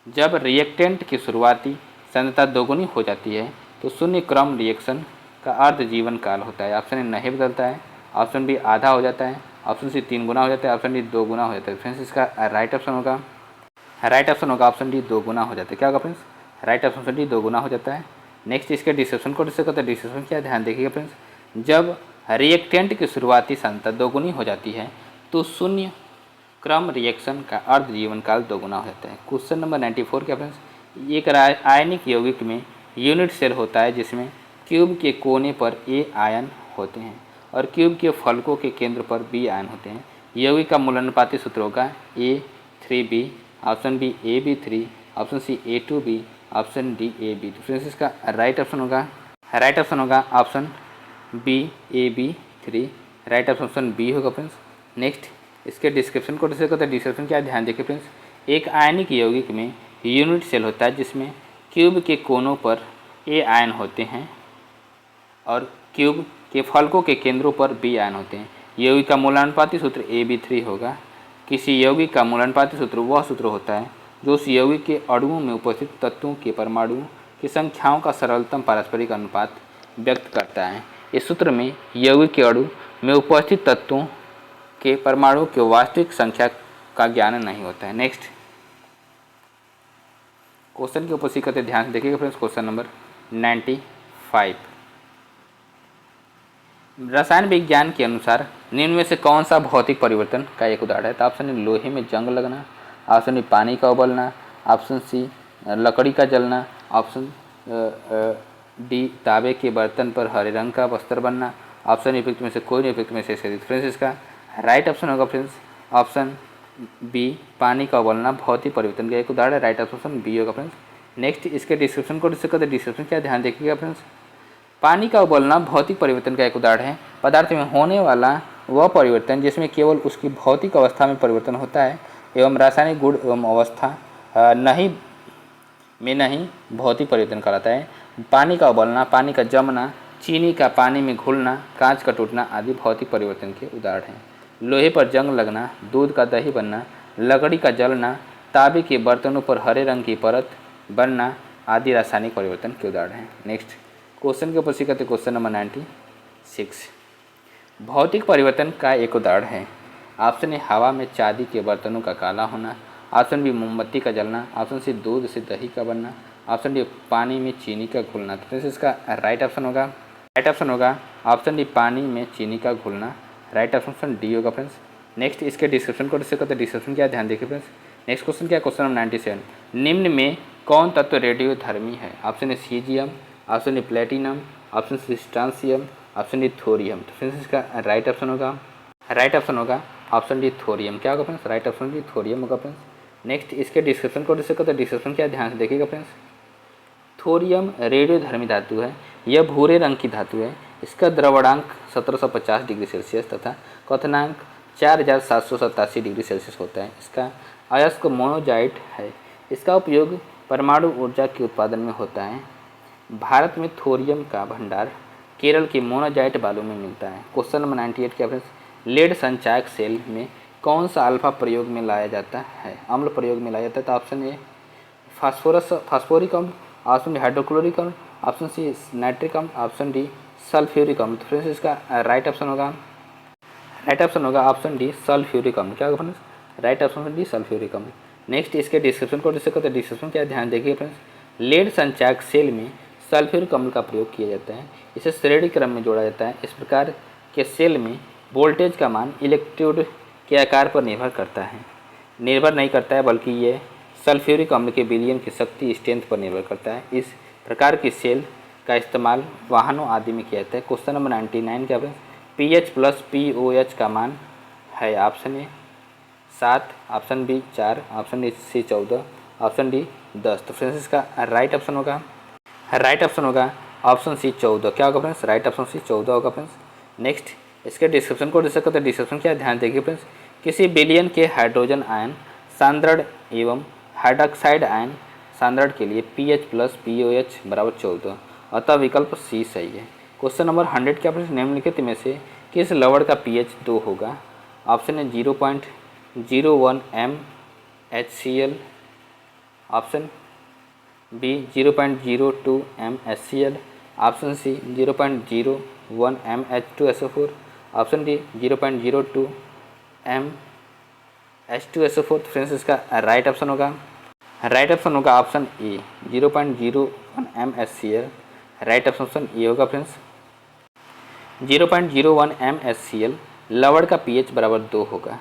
जब रिएक्टेंट की शुरुआती सांद्रता दोगुनी हो जाती है तो शून्य क्रम रिएक्शन का अर्ध जीवन काल होता है। ऑप्शन ए नहीं बदलता है, ऑप्शन बी आधा हो जाता है, ऑप्शन सी 3 गुना हो जाता है, ऑप्शन डी 2 गुना हो जाता है। फ्रेंड्स इसका राइट ऑप्शन होगा ऑप्शन डी 2 गुना हो जाता है। क्या होगा फ्रेंड्स, राइट ऑप्शन डी 2 गुना हो जाता है। नेक्स्ट इसके डिस्क्रिप्शन को डिस्कस करते हैं। डिस्क्रिप्शन क्या ध्यान देखिएगा फ्रेंड्स, जब रिएक्टेंट की शुरुआती सांद्रता दोगुनी हो जाती है तो शून्य क्रम रिएक्शन का अर्ध जीवन काल 2 गुना हो जाता है। क्वेश्चन नंबर 94 क्या फ्रेंड्स, एक आयनिक यौगिक में यूनिट सेल होता है जिसमें क्यूब के कोने पर ए आयन होते हैं और क्यूब के फलकों के केंद्र पर बी आयन होते हैं। यौगिक का मूलानुपाती सूत्र होगा A3B, option B AB3, option C A2B, option D AB। तो फ्रेंड्स इसका राइट ऑप्शन होगा option B AB3। Right option B होगा फ्रेंड्स। नेक्स्ट इसके डिस्क्रिप्शन को डिस्कस करते हैं। डिस्क्रिप्शन क्या ध्यान देखिए फ्रेंड्स, एक आयनिक यौगिक में यूनिट सेल होता है जिसमें क्यूब के कोनों पर ए आयन होते हैं और क्यूब के फलकों के केंद्रों पर बी आयन होते हैं। यौगिक का मूलानुपाती सूत्र AB3 होगा। किसी यौगिक का मूलानुपाती सूत्र वह सूत्र होता है जो उस यौगिक के अणुओं में उपस्थित तत्वों के परमाणुओं की संख्याओं का सरलतम पारस्परिक अनुपात व्यक्त करता है। इस सूत्र में यौगिक के अणु में उपस्थित तत्वों के परमाणुओं की वास्तविक संख्या का ज्ञान नहीं होता है। नेक्स्ट क्वेश्चन के ऊपर सी करते ध्यान से देखिएगा फ्रेंड्स। क्वेश्चन नंबर 95, रसायन विज्ञान के अनुसार निम्न में से कौन सा भौतिक परिवर्तन का एक उदाहरण है? तो ऑप्शन ए लोहे में जंग लगना, ऑप्शन ए पानी का उबलना, ऑप्शन सी लकड़ी का जलना, ऑप्शन डी तांबे के बर्तन पर हरे रंग का वस्त्र बनना, ऑप्शन निम्नलिखित में से कोई निम्नलिखित में से फ्रेंड्स इसका राइट ऑप्शन होगा फ्रेंड्स ऑप्शन बी पानी का उबलना भौतिक परिवर्तन का एक उदाहरण है। राइट ऑप्शन बी होगा फ्रेंड्स। नेक्स्ट इसके डिस्क्रिप्शन को डिस्कस करते हैं। डिस्क्रिप्शन क्या ध्यान देखिएगा फ्रेंड्स। पानी का उबलना भौतिक परिवर्तन का एक उदाहरण है। पदार्थ में होने वाला वह परिवर्तन जिसमें केवल उसकी भौतिक अवस्था में परिवर्तन होता है एवं रासायनिक गुण एवं अवस्था नहीं भौतिक परिवर्तन कहलाता है। पानी का उबलना, पानी का जमना, चीनी का पानी में घुलना, कांच का टूटना आदि भौतिक परिवर्तन के उदाहरण हैं। लोहे पर जंग लगना, दूध का दही बनना, लकड़ी का जलना, तांबे के बर्तनों पर हरे रंग की परत बनना आदि रासायनिक परिवर्तन के उदाहरण हैं। नेक्स्ट क्वेश्चन के ऊपर सी करते क्वेश्चन नंबर 96, भौतिक परिवर्तन का एक उदाहरण है। ऑप्शन ए हवा में चांदी के बर्तनों का काला होना, ऑप्शन बी मोमबत्ती का जलना, ऑप्शन सी दूध से दही का बनना, ऑप्शन डी पानी में चीनी का घुलना। तो फ्रेंड्स इसका राइट ऑप्शन होगा ऑप्शन डी पानी में चीनी का घुलना। राइट ऑप्शन डी होगा फ्रेंड्स। नेक्स्ट इसके डिस्क्रिप्शन को डिस्कस करते हैं। डिस्क्रिप्शन क्या ध्यान देखिए फ्रेंड्स। नेक्स्ट क्वेश्चन क्या, क्वेश्चन नंबर 97, निम्न में कौन तत्व रेडियोधर्मी है? Option A caesium, option A platinum, option C strontium, option D thorium. तो फ्रेंड्स इसका राइट ऑप्शन होगा ऑप्शन डी थोरियम। क्या होगा friends? Right option D thorium होगा फ्रेंड्स। नेक्स्ट इसके डिस्क्रिप्शन को डिस्कस करते हैं। डिस्क्रिप्शन क्या ध्यान से देखिएगा फ्रेंड्स। थोरियम रेडियोधर्मी धातु है। यह भूरे रंग की धातु है। इसका द्रवणांक 1750 डिग्री सेल्सियस तथा क्वथनांक 4787 डिग्री सेल्सियस होता है। इसका अयस्क मोनोजाइट है। इसका उपयोग परमाणु ऊर्जा के उत्पादन में होता है। भारत में थोरियम का भंडार केरल के मोनोजाइट बालू में मिलता है। क्वेश्चन नंबर 98 क्या फ्रेंड्स, लेड संचायक सेल में कौन सा अल्फा प्रयोग में लाया जाता है? अम्ल प्रयोग में लाया जाता है। तो ऑप्शन ए फास्फोरिक अम्ल, ऑप्शन डी हाइड्रोक्लोरिक अम्ल, ऑप्शन सी नाइट्रिक अम्ल, ऑप्शन डी सल्फ्यूरिक अम्ल। तो फ्रेंड्स इसका राइट ऑप्शन होगा ऑप्शन डी सल्फ्यूरिक अम्ल। क्या होगा friends? Right option D sulphuric अम्ल। नेक्स्ट इसके डिस्क्रिप्शन को डिस्कस करते हैं। डिस्क्रिप्शन क्या ध्यान देखिए फ्रेंड्स। लेड संचायक सेल में सल्फ्यूरिक अम्ल का प्रयोग किया जाता है। इसे श्रेणी क्रम में जोड़ा जाता है। इस प्रकार के सेल में वोल्टेज का मान इलेक्ट्रोड के आकार पर निर्भर नहीं करता है बल्कि ये सल्फ्यूरिक अम्ल के विलयन की शक्ति स्ट्रेंथ पर निर्भर करता है। इस प्रकार की सेल का इस्तेमाल वाहनों आदि में किया जाता है। क्वेश्चन नंबर 99 क्या फ्रेंड्स, pH प्लस POH का मान है। Option A 7, option B 4, option D C 14, option D 10। तो फ्रेंड्स इसका राइट ऑप्शन होगा ऑप्शन सी 14। क्या होगा फ्रेंड्स? राइट ऑप्शन सी 14 होगा फ्रेंड्स। नेक्स्ट इसके डिस्क्रिप्शन को डिस्कस करते हैं। डिस्क्रिप्शन क्या ध्यान देखिए फ्रेंड्स। किसी विलयन के हाइड्रोजन आयन सांद्रण एवं हाइड्रॉक्साइड आयन सांद्रण के लिए pH प्लस POH बराबर 14, अतः विकल्प सी सही है। क्वेश्चन नंबर 100 क्या फ्रेंड्स, निम्नलिखित में से किस लवण का pH 2 होगा? Option A 0.01 MHCl, option B 0.02 MHCl, option C 0.01 MH2SO4, option D 0.02 MH2SO4। Friends इसका राइट ऑप्शन होगा option A 0.01 MHCl। Right option A होगा फ्रेंड्स। 0.01 MHCl लवण का pH बराबर 2 होगा।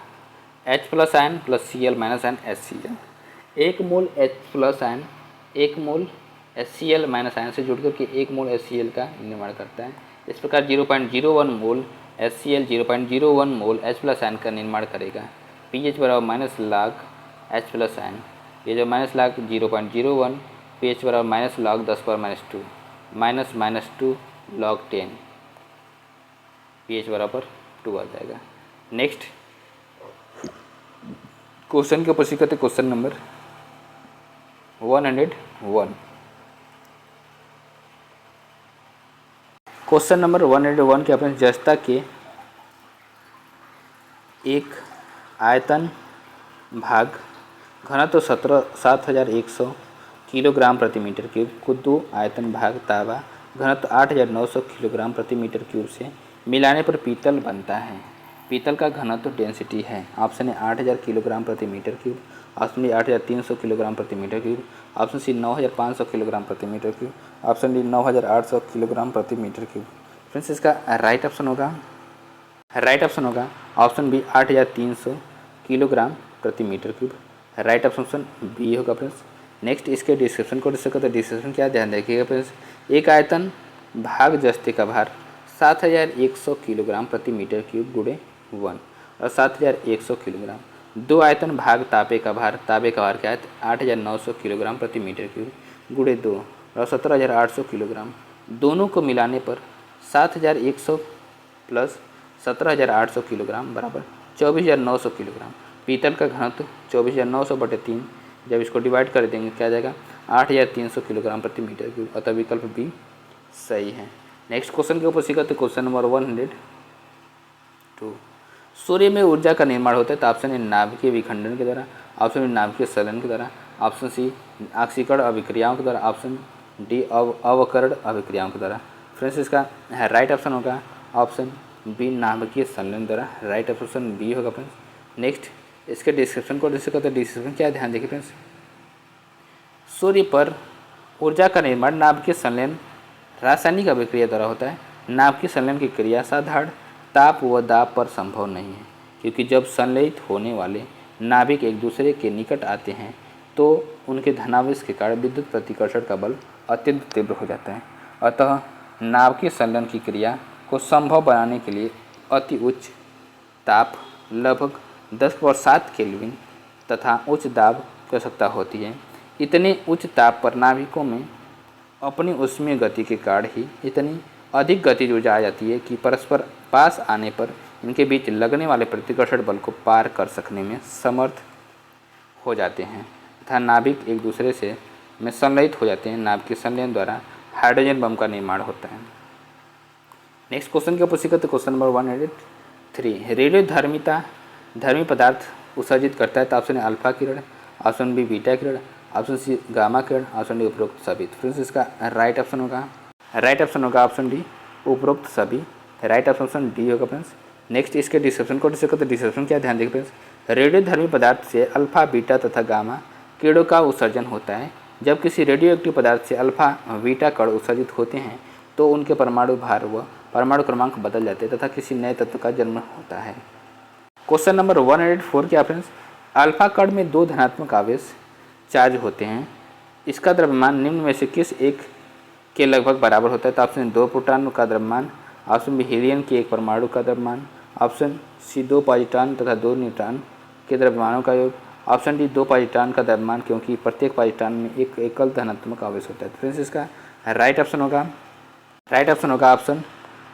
H plus ion plus Cl minus ion HCl, 1 मोल H plus ion 1 मोल HCl minus ion से जुड़कर के 1 मोल HCl का निर्माण करता है। इस प्रकार 0.01 मोल HCl 0.01 मोल H प्लस आयन का निर्माण करेगा। pH बराबर minus log H plus ion, ये जो माइनस log 0.01, pH बराबर minus log 10⁻² minus 2 log 10, pH बराबर 2 आ जाएगा। नेक्स्ट क्वेश्चन के ऊपर सीखते क्वेश्चन नंबर 101। क्वेश्चन नंबर 101 के अपने जस्ता के एक आयतन भाग घनत्व 7,100 किलोग्राम प्रति मीटर क्यूब को दो आयतन भाग ताबा घनत्व 8,900 किलोग्राम प्रति मीटर क्यूब से मिलाने पर पीतल बनता है। पीतल का घनत्व डेंसिटी है। ऑप्शन ए 8,000 किलोग्राम प्रति metre cube, option B 8,300 kilogram प्रति metre cube, option C 9,500 kilogram प्रति metre cube, option D 9,800 kilogram प्रति मीटर क्यूब। फ्रेंड्स इसका राइट ऑप्शन होगा ऑप्शन बी 8,300 किलोग्राम प्रति metre cube. Right option B होगा friends. Next इसके description को discuss करते हैं। डिस्क्रिप्शन क्या ध्यान रखिएगा फ्रेंड्स। एक आयतन भाग जस्ते का भार 7,100 किलोग्राम प्रति मीटर क्यूब गुणे 1 और 7,100 किलोग्राम। दो आयतन भाग तांबे का भार क्या है 8,900 किलोग्राम प्रति मीटर क्यूब गुणे 2 और 17,800 किलोग्राम। दोनों को मिलाने पर 7,100 प्लस 17,800 किलोग्राम बराबर 24,900 किलोग्राम। पीतल का घनत्व 24,900/3, जब इसको डिवाइड कर देंगे क्या जाएगा 8,300 किलोग्राम प्रति मीटर क्यूब। अतः विकल्प बी सही है। नेक्स्ट क्वेश्चन के ऊपर सीखा तो क्वेश्चन नंबर 102। सूर्य में ऊर्जा का निर्माण होता है तो ऑप्शन ए नाभिकीय विखंडन के द्वारा, ऑप्शन बी नाभिकीय संलयन के द्वारा, ऑप्शन सी आक्सीकरण अभिक्रियाओं के द्वारा, ऑप्शन डी अवकरण अभिक्रियाओं के द्वारा। फ्रेंड्स इसका राइट ऑप्शन होगा ऑप्शन बी नाभिकीय संलयन द्वारा। राइट ऑप्शन बी होगा फ्रेंड्स। नेक्स्ट इसके डिस्क्रिप्शन को डिस्कस करते हैं। डिस्क्रिप्शन क्या ध्यान देखिए फ्रेंड्स। सूर्य पर ऊर्जा का निर्माण नाभिकीय संलयन रासायनिक अभिक्रिया द्वारा होता है। नाभिकीय संलयन की क्रिया साधारण ताप व दाब पर संभव नहीं है, क्योंकि जब संलयित होने वाले नाभिक एक दूसरे के निकट आते हैं तो उनके धनावेश के कारण विद्युत प्रतिकर्षण का बल अत्यंत तीव्र हो जाता है। अतः नाभिकीय संलयन की क्रिया को संभव बनाने के लिए अति उच्च ताप लगभग 10⁻7 केल्विन तथा उच्च दाब की आवश्यकता होती है। इतने उच्च ताप पर नाभिकों में अपनी ऊष्मीय गति के कारण ही इतनी अधिक गतिज ऊर्जा आ जाती है कि परस्पर पास आने पर इनके बीच लगने वाले प्रतिकर्षण बल को पार कर सकने में समर्थ हो जाते हैं तथा नाभिक एक दूसरे से में संलयित हो जाते हैं। नाभिकीय संलयन द्वारा हाइड्रोजन बम का निर्माण होता है। नेक्स्ट क्वेश्चन के ऊपर सीखते हैं क्वेश्चन नंबर 103। रेडियो धर्मी पदार्थ उत्सर्जित करता है तो ऑप्शन ए अल्फा किरण, ऑप्शन बी बीटा किरण, ऑप्शन सी गामा किरण, ऑप्शन डी उपरोक्त सभी। फ्रेंड्स इसका राइट ऑप्शन होगा ऑप्शन डी उपरोक्त सभी। राइट ऑप्शन डी होगा फ्रेंड्स। नेक्स्ट इसके डिस्क्रिप्शन को डिस्कस करते हैं। डिस्क्रिप्शन क्या ध्यान देखिए फ्रेंड्स। रेडियो धर्मी पदार्थ से अल्फा बीटा तथा गामा किरणों का उत्सर्जन होता है। जब किसी रेडियो एक्टिव पदार्थ से अल्फा बीटा कण उत्सर्जित होते हैं तो उनके परमाणु भार व परमाणु क्रमांक बदल जाते हैं तथा किसी नए तत्व का जन्म होता है। क्वेश्चन नंबर 104 क्या फ्रेंड्स। अल्फा कण में दो धनात्मक आवेश चार्ज होते हैं। इसका द्रव्यमान निम्न में से किस एक के लगभग बराबर होता है तो ऑप्शन 2 प्रोटॉन का द्रव्यमान, ऑप्शन बी हीलियम के एक परमाणु का द्रव्यमान, ऑप्शन सी 2 पॉजिट्रॉन तथा 2 न्यूट्रॉन के द्रव्यमानों का योग, ऑप्शन डी 2 पॉजिट्रॉन का द्रव्यमान क्योंकि प्रत्येक पॉजिट्रॉन में एक एकल धनात्मक आवेश होता है। फ्रेंड्स इसका राइट ऑप्शन होगा ऑप्शन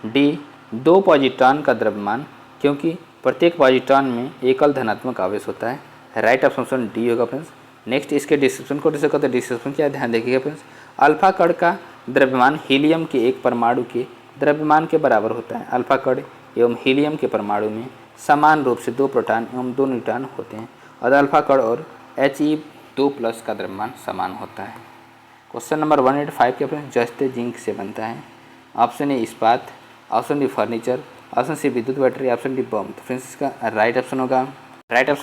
डी 2 पॉजिट्रॉन का द्रव्यमान क्योंकि प्रत्येक पॉजिट्रॉन में एकल धनात्मक आवेश होता है। राइट ऑप्शन डी होगा फ्रेंड्स। नेक्स्ट इसके डिस्क्रिप्शन को डिस्कस करते हैं। डिस्क्रिप्शन क्या ध्यान देखिएगा फ्रेंड्स। अल्फा कण का द्रव्यमान हीलियम के एक परमाणु के द्रव्यमान के बराबर होता है। अल्फा कण एवं हीलियम के परमाणु में समान रूप से 2 प्रोटॉन एवं 2 न्यूट्रॉन होते हैं और अल्फा कण और He2+ का द्रव्यमान समान होता है। क्वेश्चन नंबर 185 के फ्रेंड्स। जस्ते जिंक से बनता है। ऑप्शन ए इस्पात, option D furniture, option C विद्युत बैटरी, ऑप्शन डी बम। तो फ्रेंड्स इसका राइट ऑप्शन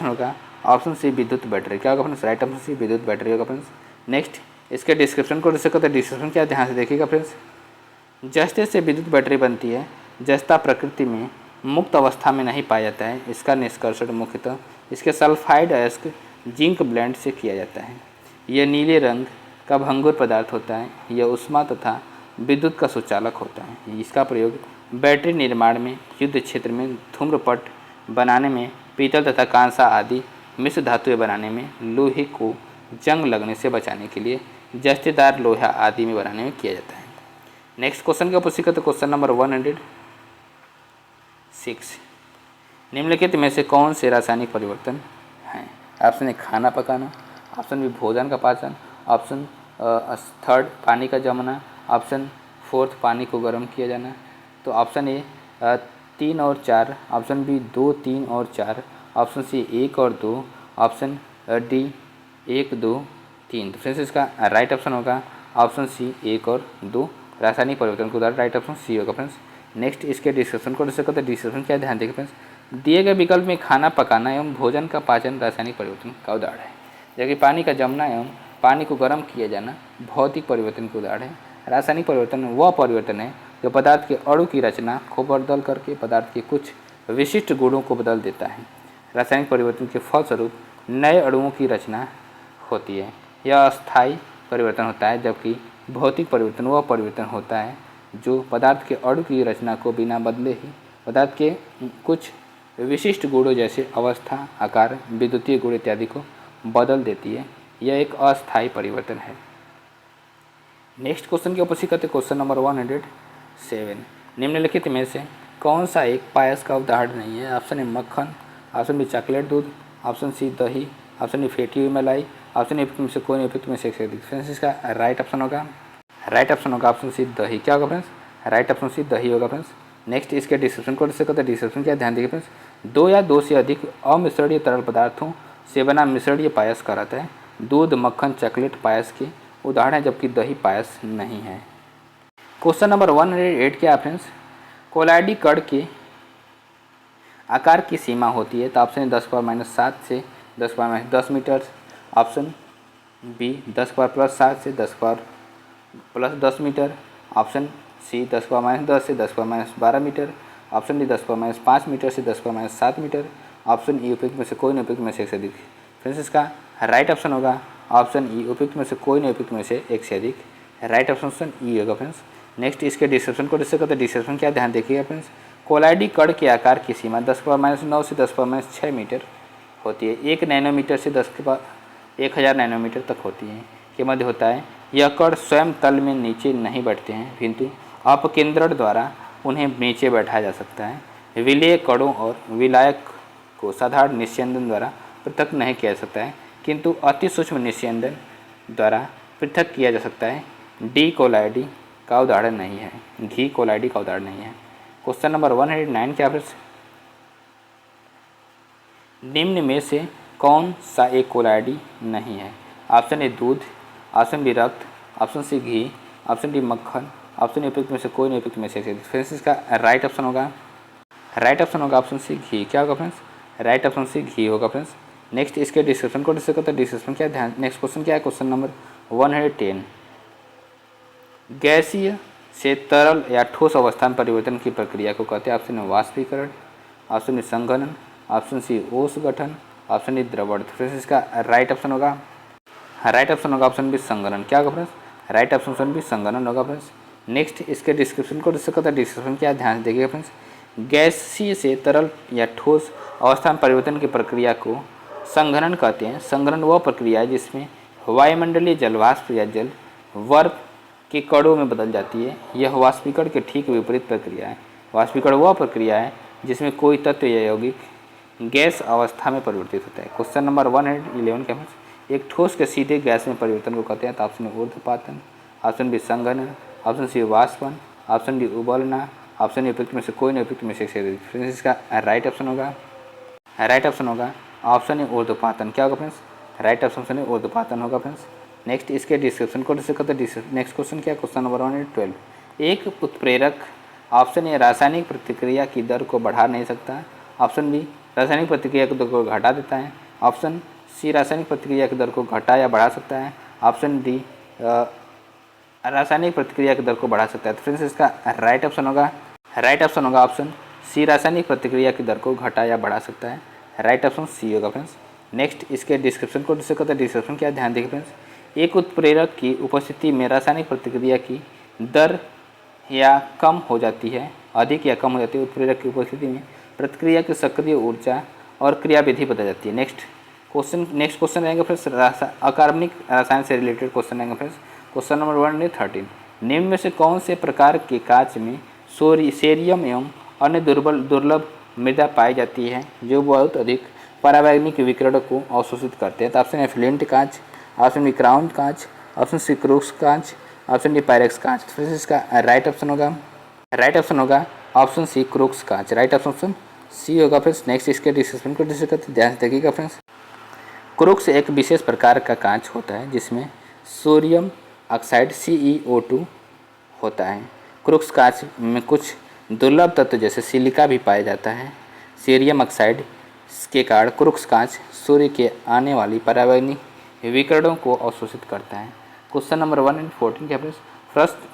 होगा ऑप्शन सी विद्युत बैटरी। क्या होगा फ्रेंड्स। राइट ऑप्शन सी विद्युत बैटरी होगा फ्रेंड्स। नेक्स्ट इसके डिस्क्रिप्शन को डिस्कस करते हैं। डिस्क्रिप्शन क्या ध्यान से देखिएगा फ्रेंड्स। जस्ते से विद्युत बैटरी बनती है। जस्ता प्रकृति में मुक्त अवस्था में नहीं पाया जाता है। इसका निष्कर्षण मुख्यतः इसके सल्फाइड अयस्क जिंक ब्लेंड से किया जाता है। यह नीले रंग का भंगुर पदार्थ होता है। यह ऊष्मा तथा विद्युत का सुचालक होता है। इसका प्रयोग बैटरी निर्माण में, युद्ध क्षेत्र में, धूम्रपट बनाने में, पीतल तथा कांसा आदि मिश्र धातुएं बनाने में, लोहे को जंग लगने से बचाने के लिए, जस्तेदार लोहा आदि में बनाने में किया जाता है। नेक्स्ट क्वेश्चन का पुस्तक तो क्वेश्चन नंबर 106। निम्नलिखित में से कौन से रासायनिक परिवर्तन हैं। ऑप्शन ए खाना पकाना, ऑप्शन बी भोजन का पाचन, ऑप्शन थर्ड पानी का जमना, ऑप्शन फोर्थ पानी को गर्म किया जाना। तो ऑप्शन ए 3 और 4, ऑप्शन बी 2, 3 और 4, ऑप्शन सी 1 और 2, ऑप्शन डी 1, 2, 3। तो फ्रेंड्स इसका राइट ऑप्शन होगा ऑप्शन सी 1 और 2, रासायनिक परिवर्तन का उदाहरण राइट ऑप्शन सी होगा फ्रेंड्स। नेक्स्ट इसके डिस्क्रिप्शन को डिस्कस करते हैं। डिस्क्रिप्शन क्या ध्यान देंगे फ्रेंड्स, दिए गए विकल्प में खाना पकाना एवं भोजन का पाचन रासायनिक परिवर्तन का उदाहरण है, जबकि पानी का जमना एवं पानी को गर्म किया जाना भौतिक परिवर्तन के उदाहरण है। रासायनिक परिवर्तन वह परिवर्तन है जो पदार्थ के अणु की रचना को बदल करके पदार्थ के कुछ विशिष्ट गुणों को बदल देता है। रासायनिक परिवर्तन के फलस्वरूप नए अणुओं की रचना होती है, यह अस्थायी परिवर्तन होता है, जबकि भौतिक परिवर्तन वह परिवर्तन होता है जो पदार्थ के अणु की रचना को बिना बदले ही पदार्थ के कुछ विशिष्ट गुणों जैसे अवस्था, आकार, विद्युतीय गुण इत्यादि को बदल देती है। यह एक अस्थायी परिवर्तन है। नेक्स्ट क्वेश्चन की उपस्थित करते क्वेश्चन नंबर 107, निम्नलिखित में से कौन सा एक पायस का उदाहरण नहीं है? ऑप्शन ए मक्खन, ऑप्शन बी चॉकलेट दूध, ऑप्शन सी दही, ऑप्शन डी फेटी हुई मलाई, ऑप्शन ए में से कोई नहीं उपयुक्त में से अधिक। फ्रेंड्स इसका राइट ऑप्शन होगा ऑप्शन सी दही। क्या होगा फ्रेंड्स? राइट ऑप्शन सी दही होगा फ्रेंड्स। नेक्स्ट इसके डिस्क्रिप्शन को डिस्कस करते हैं। डिस्क्रिप्शन क्या ध्यान देखिए फ्रेंड्स, 2 या 2 से अधिक अमिश्रणीय तरल पदार्थों से बना मिश्रणीय पायस कहलाता है। दूध, मक्खन, चॉकलेट पायस के उदाहरण है, जबकि दही पायस नहीं है। क्वेश्चन नंबर 108 क्या फ्रेंड्स, कोलाइडी कण के आकार की सीमा होती है। तो ऑप्शन 10⁻⁷ से 10⁻10 मीटर, ऑप्शन बी 10⁻+7 से 10⁻+10 मीटर, ऑप्शन सी 10⁻10 से 10⁻12 मीटर, ऑप्शन डी 10⁻5 मीटर से 10⁻7 मीटर, ऑप्शन ई उपयुक्त में से कोई नहीं उपयुक्त में से एक से अधिक। फ्रेंड्स इसका राइट ऑप्शन होगा ऑप्शन ई, उपयुक्त में से कोई नहीं उपयुक्त में से एक से अधिक। राइट ऑप्शन ई होगा फ्रेंड्स। नेक्स्ट इसके डिस्क्रिप्शन को डिस्कस करते हैं। डिस्क्रिप्शन क्या ध्यान देखिएगा फ्रेंड्स, कोलाइडी कण के आकार की सीमा 10⁻9 से 10⁻6 मीटर होती है। 1 नैनोमीटर से 10,000 नैनोमीटर तक होती है के मध्य होता है। यह कण स्वयं तल में नीचे नहीं बैठते हैं, किंतु अपकेंद्रण द्वारा उन्हें नीचे बैठाया जा सकता है। विलेय कणों और विलायक को साधारण निस्यंदन द्वारा पृथक नहीं किया जा सकता है, किंतु अति सूक्ष्म निस्यंदन द्वारा पृथक किया जा सकता है। डी कोलाइडी का उदाहरण नहीं है, घी कोलाइडी का उदाहरण नहीं है। क्वेश्चन नंबर 109 क्या फ्रेंड्स, निम्न में से कौन सा एक कोलाइडी नहीं है? ऑप्शन ए दूध, ऑप्शन बी रक्त, ऑप्शन सी घी, ऑप्शन डी मक्खन, ऑप्शन उपयुक्त में से कोई नहीं उपयुक्त में से। फ्रेंड्स इसका राइट ऑप्शन होगा ऑप्शन सी घी। क्या होगा फ्रेंड्स? राइट ऑप्शन सी घी होगा फ्रेंड्स। नेक्स्ट इसके डिस्क्रिप्शन को डिस्कस करते हैं। डिस्क्रिप्शन क्या ध्यान, नेक्स्ट क्वेश्चन क्या है? क्वेश्चन नंबर 110, गैसीय से तरल या ठोस अवस्था में परिवर्तन की प्रक्रिया को कहते हैं। ऑप्शन ए वाष्पीकरण, ऑप्शन बी संघनन, ऑप्शन सी ओस गठन, ऑप्शन डी द्रवण। फ्रेंड्स इसका राइट ऑप्शन होगा ऑप्शन बी संघनन। क्या होगा फ्रेंड्स? राइट ऑप्शन बी संघनन होगा फ्रेंड्स। नेक्स्ट इसके डिस्क्रिप्शन को डिस्कस करते हैं। डिस्क्रिप्शन क्या ध्यान देखिएगा फ्रेंड्स, गैसीय से तरल या ठोस अवस्था में परिवर्तन की प्रक्रिया को संघनन कहते हैं। संघनन वह प्रक्रिया है जिसमें वायुमंडलीय जलवाष्प या जल बर्फ के कणों में बदल जाती है। यह वाष्पीकरण के ठीक विपरीत प्रक्रिया है। वाष्पीकरण वह प्रक्रिया है जिसमें कोई तत्व या यौगिक गैस अवस्था में परिवर्तित होता है। क्वेश्चन नंबर 111 क्या है, एक ठोस के सीधे गैस में परिवर्तन को कहते हैं। तो ऑप्शन ऊर्ध्वपातन, ऑप्शन बी संघनन, ऑप्शन सी वाष्पन, ऑप्शन डी उबलना, ऑप्शन डी उपयुक्त में से कोई नहीं उपयुक्त में से। फ्रेंड्स इसका राइट ऑप्शन होगा ऑप्शन ए ऊर्ध्वपातन। क्या होगा फ्रेंड्स? राइट ऑप्शन ए ऊर्ध्वपातन होगा फ्रेंड्स। नेक्स्ट इसके डिस्क्रिप्शन को डिस्कस करते हैं। नेक्स्ट क्वेश्चन क्या है? क्वेश्चन नंबर 112, एक उत्प्रेरक ऑप्शन ए रासायनिक प्रतिक्रिया की दर को बढ़ा नहीं सकता, ऑप्शन बी रासायनिक प्रतिक्रिया की दर को घटा देता है, ऑप्शन सी रासायनिक प्रतिक्रिया की दर को घटा या बढ़ा सकता है, ऑप्शन डी रासायनिक प्रतिक्रिया की दर को बढ़ा सकता है। तो फ्रेंड्स इसका राइट ऑप्शन होगा ऑप्शन सी रासायनिक प्रतिक्रिया की दर को घटा या बढ़ा सकता है। राइट ऑप्शन सी होगा फ्रेंड्स। नेक्स्ट इसके डिस्क्रिप्शन को डिस्कस करते हैं। डिस्क्रिप्शन क्या ध्यान देखिए फ्रेंड्स, एक उत्प्रेरक की उपस्थिति में रासायनिक प्रतिक्रिया की दर या कम हो जाती है, अधिक या कम हो जाती है। उत्प्रेरक की उपस्थिति में प्रतिक्रिया की सक्रिय ऊर्जा और क्रियाविधि बदल जाती है। नेक्स्ट क्वेश्चन रहेंगे फ्रेंड्स, अकार्बनिक रसायन से रिलेटेड क्वेश्चन रहेंगे फ्रेंड्स। क्वेश्चन नंबर 113, निम्न में से कौन से प्रकार के कांच में सेरियम एवं अन्य दुर्लभ मृदा पाई जाती है जो बहुत अधिक परावैज्ञानिक विकिरण को अवशोषित करते हैं? तो ऑप्शन ए फ्लिंट कांच, ऑप्शन बी क्राउन कांच, ऑप्शन सी क्रूक्स कांच, ऑप्शन डी पायरेक्स कांच। फ्रेंड्स इसका राइट ऑप्शन होगा ऑप्शन सी क्रूक्स कांच। राइट ऑप्शन सी होगा फ्रेंड्स। नेक्स्ट इसके डिस्कशन को डिस्कस करते ध्यान से देखिएगा फ्रेंड्स। क्रूक्स एक विशेष प्रकार का कांच होता है जिसमें सोडियम ऑक्साइड CeO2 होता है। क्रूक्स कांच में कुछ दुर्लभ तत्व जैसे सिलिका भी पाया जाता है। सीरियम ऑक्साइड के कारण क्रूक्स कांच सूर्य के आने वाली पर्यावरणीय विकिरणों को अवशोषित करता है। क्वेश्चन नंबर 114 के फ्रेंड्स,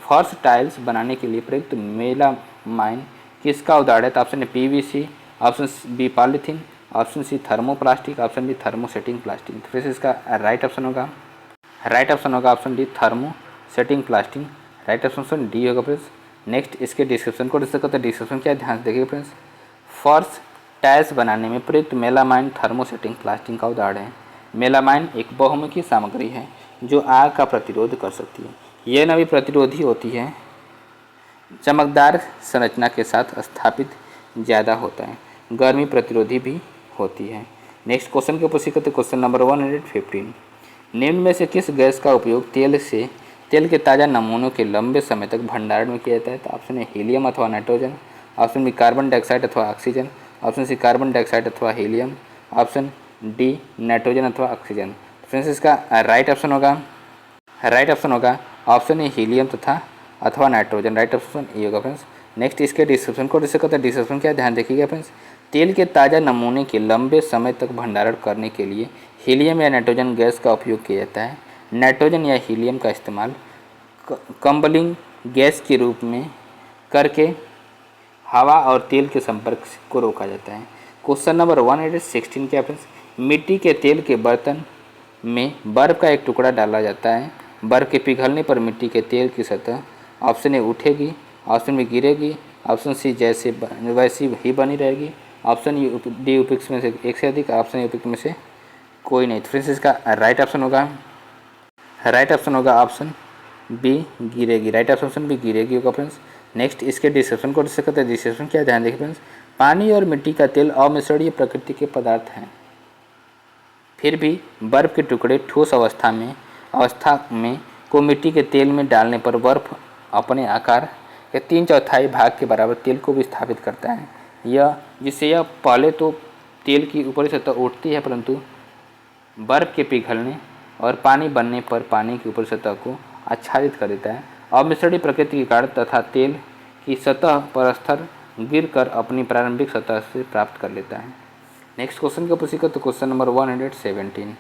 फर्श टाइल्स बनाने के लिए प्रयुक्त मेलामाइन किसका उदाहरण है? तो option A PVC, option B polythene, option C thermoplastic, option D thermosetting plastic. Friends इसका राइट ऑप्शन होगा option D thermosetting plastic. Right option D होगा फ्रेंड्स। नेक्स्ट इसके डिस्क्रिप्शन को डिस्कस करते हैं। डिस्क्रिप्शन क्या है ध्यान से देखिए फ्रेंड्स। फर्श टाइल्स बनाने में प्रयुक्त मेलामाइन थर्मोसेटिंग प्लास्टिक का उदाहरण है। मेलामाइन एक बहुमुखी सामग्री है जो आग का प्रतिरोध कर सकती है। यह नमी प्रतिरोधी होती है, चमकदार संरचना के साथ स्थापित ज़्यादा होता है, गर्मी प्रतिरोधी भी होती है। नेक्स्ट क्वेश्चन के पुष्टि करते क्वेश्चन नंबर 115। निम्न में से किस गैस का उपयोग तेल के ताज़ा नमूनों के लंबे समय तक भंडारण में किया जाता है? तो ऑप्शन ए हीलियम अथवा nitrogen, option B carbon dioxide अथवा oxygen, option C carbon dioxide अथवा हीलियम, ऑप्शन डी नाइट्रोजन अथवा ऑक्सीजन। फ्रेंड्स इसका राइट ऑप्शन होगा ऑप्शन ए हीलियम तथा अथवा नाइट्रोजन। राइट ऑप्शन ए होगा फ्रेंड्स। नेक्स्ट इसके डिस्क्रिप्शन को डिस्कस करते हैं। डिस्क्रिप्शन क्या ध्यान देखिएगा फ्रेंड्स। तेल के ताज़ा नमूने के लंबे समय तक भंडारण करने के लिए हीलियम या नाइट्रोजन गैस का उपयोग किया जाता है। नाइट्रोजन या हीलियम का इस्तेमाल कंबलिंग गैस के रूप में करके हवा और तेल के संपर्क को रोका जाता है। क्वेश्चन नंबर 116 क्या फ्रेंड्स। मिट्टी के तेल के बर्तन में बर्फ़ का एक टुकड़ा डाला जाता है। बर्फ़ के पिघलने पर मिट्टी के तेल की सतह ऑप्शन ए उठेगी, ऑप्शन बी गिरेगी, ऑप्शन सी जैसे वैसी ही बनी रहेगी, ऑप्शन डी उपयुक्त में से एक से अधिक, ऑप्शन ए उपयुक्त में से कोई नहीं। फ्रेंड्स इसका राइट ऑप्शन होगा ऑप्शन बी गिरेगी। राइट ऑप्शन बी गिरेगी होगा फ्रेंड्स। नेक्स्ट इसके डिस्क्रिप्शन को डिस्कस करते हैं। डिस्क्रिप्शन क्या ध्यान देखिए फ्रेंड्स। पानी और मिट्टी का तेल अमिश्रणीय प्रकृति के पदार्थ हैं, फिर भी बर्फ़ के टुकड़े ठोस अवस्था में को मिट्टी के तेल में डालने पर बर्फ़ अपने आकार के 3/4 भाग के बराबर तेल को विस्थापित करता है। यह पहले तो तेल की ऊपरी सतह उठती है, परंतु बर्फ़ के पिघलने और पानी बनने पर पानी की ऊपरी सतह को आच्छादित कर देता है। अमिश्रणीय प्रकृति के कारण तथा तेल की सतह पर स्तर गिरकर अपनी प्रारंभिक सतह से प्राप्त कर लेता है। नेक्स्ट क्वेश्चन का पुष्टि तो क्वेश्चन नंबर 117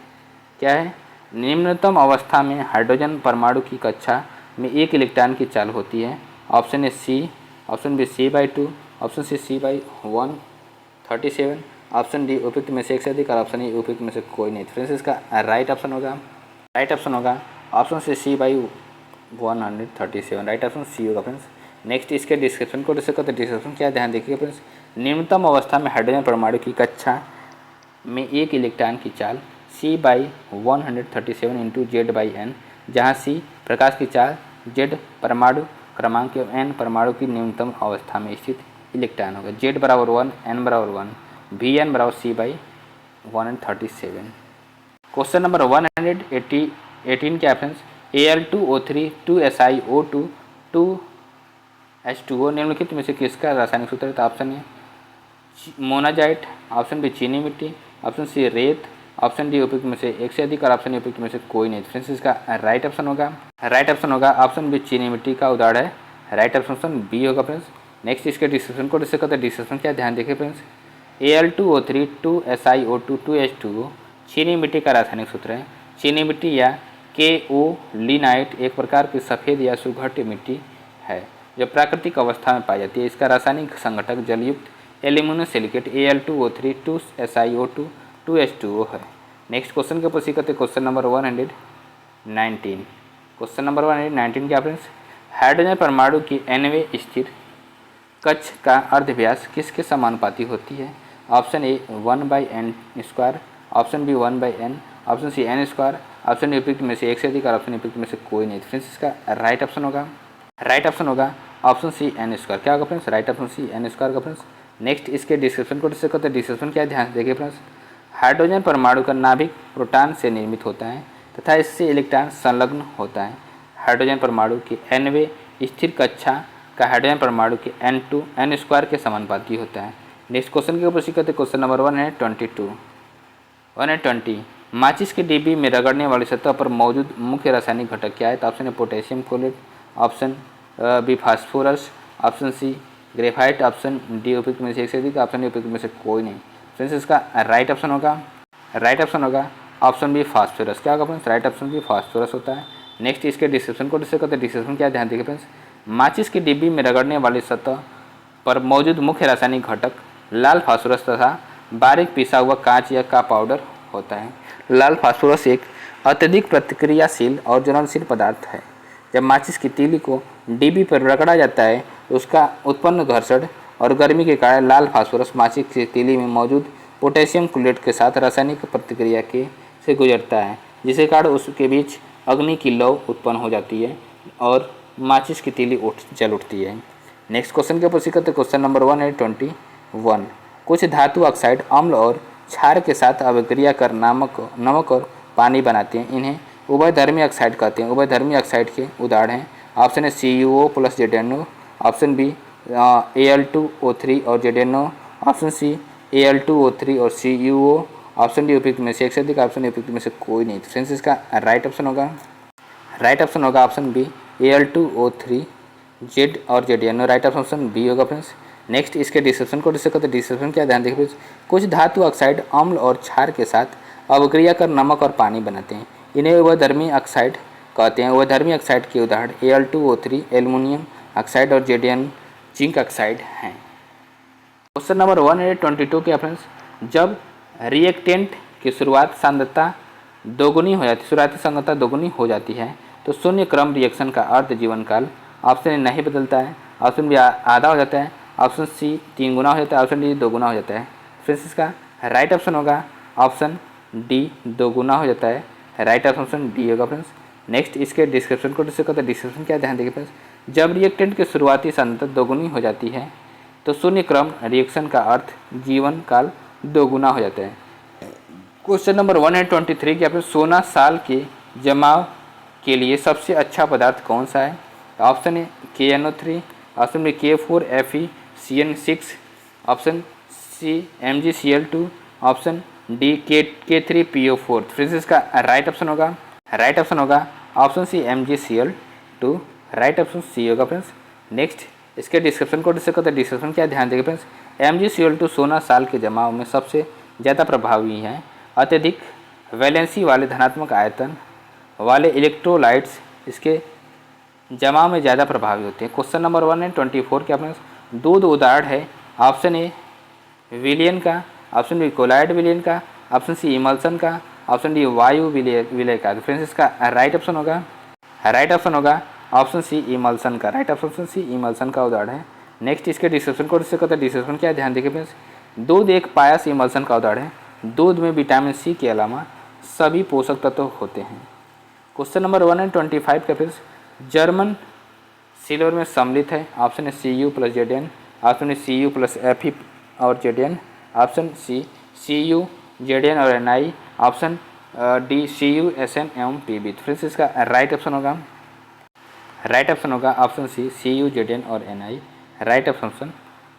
क्या है। निम्नतम अवस्था में हाइड्रोजन परमाणु की कक्षा में एक इलेक्ट्रॉन की चाल होती है। Option A C, option B C/2, option C C/137, option D उपयुक्त में से एक से अधिक और ऑप्शन ए उपयुक्त में से कोई नहीं। फ्रेंड्स इसका राइट ऑप्शन होगा option C C/137। Right option C होगा फ्रेंड्स। नेक्स्ट इसके डिस्क्रिप्शन को डिस्कस करते हैं। डिस्क्रिप्शन क्या ध्यान देखिए फ्रेंड्स। निम्नतम अवस्था में हाइड्रोजन परमाणु की कक्षा में एक इलेक्ट्रॉन की चाल C/137 × Z/n, जहाँ C प्रकाश की चाल, Z परमाणु क्रमांक एवं n परमाणु की न्यूनतम अवस्था में स्थित इलेक्ट्रॉन होगा। Z बराबर 1, n बराबर 1, Vn बराबर C/137। क्वेश्चन नंबर 118 क्या फ्रेंड्स। Al2O3 2SiO2 2H2O निम्नलिखित में से किसका रासायनिक सूत्र है? तो option A monazite, option B चीनी मिट्टी, ऑप्शन सी रेत, ऑप्शन डी उपयुक्त में से एक से अधिक और ऑप्शन ए उपयुक्त में से कोई नहीं। फ्रेंड्स इसका राइट ऑप्शन होगा ऑप्शन बी चीनी मिट्टी का उदाहरण है। राइट ऑप्शन बी होगा फ्रेंड्स। नेक्स्ट इसके डिस्क्रिप्शन को डिस्कस करते हैं। डिस्क्रिप्शन क्या ध्यान देखिए फ्रेंड्स। Al2O3 2SiO2 2H2O चीनी मिट्टी का रासायनिक सूत्र है। चीनी मिट्टी या केओलिनाइट एक प्रकार की सफ़ेद या सुघट्य मिट्टी है जो प्राकृतिक अवस्था में पाई जाती है। इसका रासायनिक संघटक जलयुक्त aluminium silicate Al2O3 2SiO2 2H2O है। नेक्स्ट क्वेश्चन के पुष्टि करते क्वेश्चन नंबर 119। क्वेश्चन नंबर 119 क्या फ्रेंड्स। हाइड्रोजन परमाणु की nवें स्थिर कक्ष का अर्धव्यास किसके समानुपाती होती है? Option A 1/n², option B 1/n, option C n², option D उपयुक्त में से एक से अधिक और ऑप्शन उपयुक्त में से कोई नहीं। फ्रेंड्स इसका राइट ऑप्शन होगा ऑप्शन सी n²। क्या होगा friends? Right option C n² होगा फ्रेंड्स। नेक्स्ट इसके डिस्क्रिप्शन को डिस्कस करते हैं। डिस्क्रिप्शन क्या है ध्यान से देखिए फ्रेंड्स। हाइड्रोजन परमाणु का नाभिक प्रोटॉन से निर्मित होता है। तथा इससे इलेक्ट्रॉन संलग्न होता है। हाइड्रोजन परमाणु के nवें स्थिर कक्षा का हाइड्रोजन परमाणु के n2 n स्क्वायर के समानुपाती होता है। नेक्स्ट क्वेश्चन के ऊपर सीखते क्वेश्चन नंबर 120 माचिस के डिब्बी में रगड़ने वाली सतह पर मौजूद मुख्य रासायनिक घटक क्या है? तो option A potassium chloride, option B phosphorus, option C graphite, option D उपयुक्त में से एक से अधिक, ऑप्शन डी उपयुक्त में से कोई नहीं। फ्रेंड्स इसका राइट ऑप्शन होगा ऑप्शन बी फास्फोरस। क्या होगा friends? Right option B phosphorus होता है। नेक्स्ट इसके डिस्क्रिप्शन को डिस्कस करते हैं। डिस्क्रिप्शन क्या ध्यान देखिए फ्रेंड्स, माचिस की डिब्बी में रगड़ने वाली सतह पर मौजूद मुख्य रासायनिक घटक लाल फास्फोरस तथा बारीक पिसा हुआ कांच या का पाउडर होता है। लाल फास्फोरस एक अत्यधिक प्रतिक्रियाशील और ज्वलनशील पदार्थ है। जब माचिस की तीली को डिब्बी पर रगड़ा जाता है तो उसका उत्पन्न घर्षण और गर्मी के कारण लाल फास्फोरस माचिस की तीली में मौजूद पोटेशियम क्लोराइड के साथ रासायनिक प्रतिक्रिया से गुजरता है, जिसके कारण उसके बीच अग्नि की लौ उत्पन्न हो जाती है और माचिस की तीली जल उठती है। नेक्स्ट क्वेश्चन के ऊपर सीखते क्वेश्चन नंबर 121 कुछ धातु ऑक्साइड अम्ल और क्षार के साथ अभिक्रिया कर नमक और पानी बनाते हैं। इन्हें उभयधर्मी ऑक्साइड कहते हैं। उभयधर्मी ऑक्साइड के उदाहरण हैं option A CuO plus ZnO, option B Al2O3 और ZnO, ऑप्शन सी Al2O3 और CuO, ऑप्शन डी उपयुक्त में से एक से अधिक, ऑप्शन डी उपयुक्त में से कोई नहीं। फ्रेंड्स इसका राइट ऑप्शन होगा ऑप्शन बी Al2O3 Z और ZnO। राइट ऑप्शन बी होगा फ्रेंड्स। नेक्स्ट इसके डिस्क्रिप्शन को डिस्कस करते हैं। डिस्क्रिप्शन क्या ध्यान देखिए फ्रेंड्स, कुछ धातु ऑक्साइड अम्ल और क्षार के साथ अभिक्रिया कर नमक और पानी बनाते हैं। इन्हें उभयधर्मी ऑक्साइड कहते हैं। उभयधर्मी ऑक्साइड के उदाहरण Al2O3 एल्युमिनियम ऑक्साइड और Zn जिंक ऑक्साइड हैं। क्वेश्चन नंबर 122 क्या फ्रेंड्स, जब रिएक्टेंट की शुरुआती सांद्रता दोगुनी हो जाती है तो शून्य क्रम रिएक्शन का अर्ध जीवन काल ऑप्शन ए नहीं बदलता है, ऑप्शन बी आधा हो जाता है, ऑप्शन सी 3 गुना हो जाता है, ऑप्शन डी 2 गुना हो जाता है। फ्रेंड्स इसका राइट ऑप्शन होगा ऑप्शन डी 2 गुना हो जाता है। राइट ऑप्शन डी होगा फ्रेंड्स। नेक्स्ट इसके डिस्क्रिप्शन को डिस्कस करते हैं। डिस्क्रिप्शन क्या ध्यान देखिए फ्रेंड्स, जब रिएक्टेंट की शुरुआती सांद्रता दोगुनी हो जाती है तो शून्य क्रम रिएक्शन का अर्थ जीवन काल 2 गुना हो जाता है। क्वेश्चन नंबर 123 कि आपने 16 साल के जमाव के लिए सबसे अच्छा पदार्थ कौन सा है? Option A KNO3, option B K4FeCN6, option C MgCl2, option D K3PO4। Friends इसका राइट ऑप्शन होगा option C MgCl2। Right option C होगा फ्रेंड्स। नेक्स्ट इसके डिस्क्रिप्शन को डिस्कस करते हैं। डिस्क्रिप्शन क्या ध्यान देखिए फ्रेंड्स, MgCl2 16 साल के जमाव में सबसे ज़्यादा प्रभावी है। अत्यधिक वैलेंसी वाले धनात्मक आयतन वाले इलेक्ट्रोलाइट्स इसके जमाव में ज़्यादा प्रभावी होते हैं। क्वेश्चन नंबर 124 के अपने दूध उदाहरण है ऑप्शन ए विलियन का, ऑप्शन बी कोलाइड विलियन का, ऑप्शन सी इमल्सन का, ऑप्शन डी वायु विलय का। फ्रेंड्स इसका राइट ऑप्शन होगा ऑप्शन सी इमल्सन का। राइट ऑप्शन सी इमल्सन का उदाहरण है। नेक्स्ट इसके डिस्क्रिप्शन को डिस्कस करते हैं। डिस्क्रिप्शन क्या है ध्यान देखिए फ्रेंड्स, दूध एक पायस इमल्सन का उदाहरण है। दूध में विटामिन सी के अलावा सभी पोषक तत्व होते हैं। क्वेश्चन नंबर 125 का फ्रेंड्स, जर्मन सिल्वर में सम्मिलित है। Option A Cu plus Zn, option A Cu plus Fe और Zn, option C Cu Zn और Ni, option D Cu Sn एवं Pb। फ्रेंड्स इसका राइट ऑप्शन होगा ऑप्शन सी Cu Zn और Ni। Right option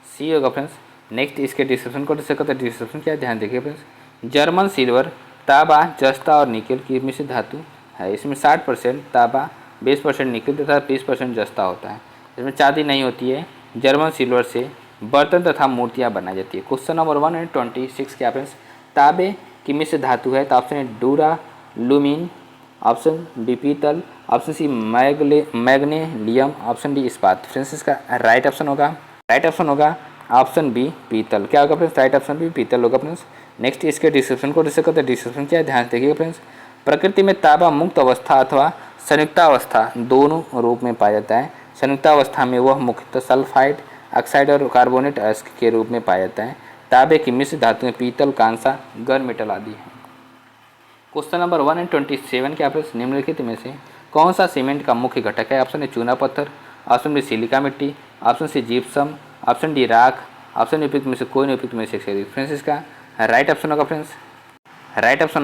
C होगा friends. Next इसके description को discuss करते हैं। डिस्क्रिप्शन क्या है ध्यान देखिए फ्रेंड्स, जर्मन सिल्वर तांबा, जस्ता और निकल की मिश्रित धातु है। इसमें 60% तांबा, 20% निकल तथा 20% जस्ता होता है। इसमें चांदी नहीं होती है। जर्मन सिल्वर से बर्तन तथा मूर्तियाँ बनाई जाती है। क्वेश्चन नंबर 126 क्या फ्रेंड्स, तांबे की मिश्र धातु है। तो ऑप्शन ए डूरा लूमिन, ऑप्शन बी पीतल, ऑप्शन सी मैग्नेलियम, ऑप्शन डी इस्पात। फ्रेंड्स इसका राइट ऑप्शन होगा ऑप्शन बी पीतल। क्या होगा फ्रेंड्स, राइट ऑप्शन बी पीतल होगा फ्रेंड्स। नेक्स्ट इसके डिस्क्रिप्शन को डिस्कस करते हैं। डिस्क्रिप्शन क्या है ध्यान देखिएगा फ्रेंड्स, प्रकृति में तांबा मुक्त अवस्था अथवा संयुक्तावस्था दोनों रूप में पाया जाता है। संयुक्तावस्था में वह मुख्यतः सल्फाइड ऑक्साइड और कार्बोनेट अयस्क के रूप में पाया जाता है। तांबे की मिश्र धातुएं पीतल, कांसा, गन मेटल आदि हैं। क्वेश्चन नंबर 127 के आप निम्नलिखित में से कौन सा सीमेंट का मुख्य घटक है? ऑप्शन ए चूना पत्थर, ऑप्शन बी सिलिका मिट्टी, option C gypsum, option D राख, ऑप्शन उपयुक्त में से कोई नहीं, उपयुक्त में से फ्रेंड्स इसका राइट ऑप्शन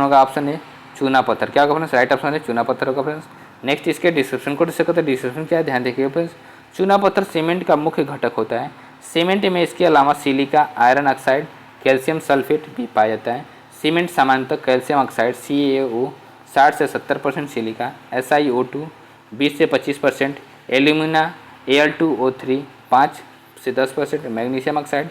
होगा ऑप्शन ए चूना पत्थर। क्या होगा फ्रेंड्स? राइट ऑप्शन है चूना पत्थर होगा फ्रेंड्स। नेक्स्ट इसके डिस्क्रिप्शन को डिस्कस करते हैं। डिस्क्रिप्शन क्या है ध्यान देखिए फ्रेंड्स। चूना पत्थर सीमेंट का मुख्य घटक होता है। सीमेंट में इसके अलावा silica, iron oxide, calcium sulphate भी पाया जाता है। सीमेंट सामान्यतः कैल्शियम ऑक्साइड CaO 60 से 70%, सिलिका SiO2 20 से 25%, एल्यूमिना Al2O3 5 से 10%, magnesium oxide,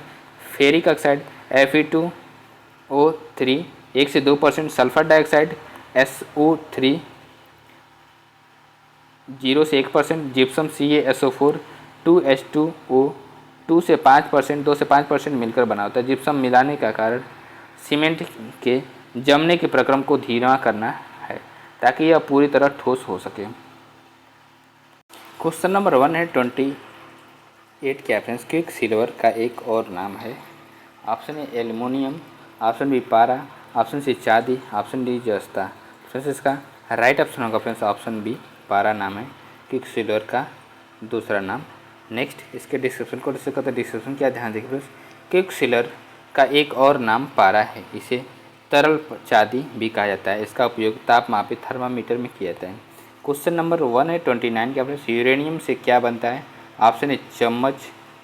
ferric oxide Fe2O3 1 से 2%, सल्फर डाइऑक्साइड SO3 0 से 1%, जिप्सम CaSO4 2H2O 2 से 5%, 2 से 5% मिलकर बना होता है। जिप्सम मिलाने का कारण सीमेंट के जमने के प्रक्रम को धीमा करना है ताकि यह पूरी तरह ठोस हो सके। क्वेश्चन नंबर 1 है 28 के रेफरेंस क्विक सिल्वर का एक और नाम है। Option A aluminium, option B पारा, ऑप्शन सी चांदी, ऑप्शन डी जस्ता। फ्रेंड्स इसका राइट ऑप्शन होगा फ्रेंड्स ऑप्शन बी पारा नाम है क्विक सिल्वर का दूसरा नाम। नेक्स्ट इसके डिस्क्रिप्शन को डिस्कस करते हैं। डिस्क्रिप्शन क्या ध्यान देखिए फ्रेंड्स। क्विक सिल्वर का एक और नाम पारा है। इसे तरल चांदी भी कहा जाता है। इसका उपयोग तापमापी थर्मामीटर में किया जाता है। क्वेश्चन नंबर 1 है 29 के फ्रेंड्स। यूरेनियम से क्या बनता है? ऑप्शन ए चम्मच,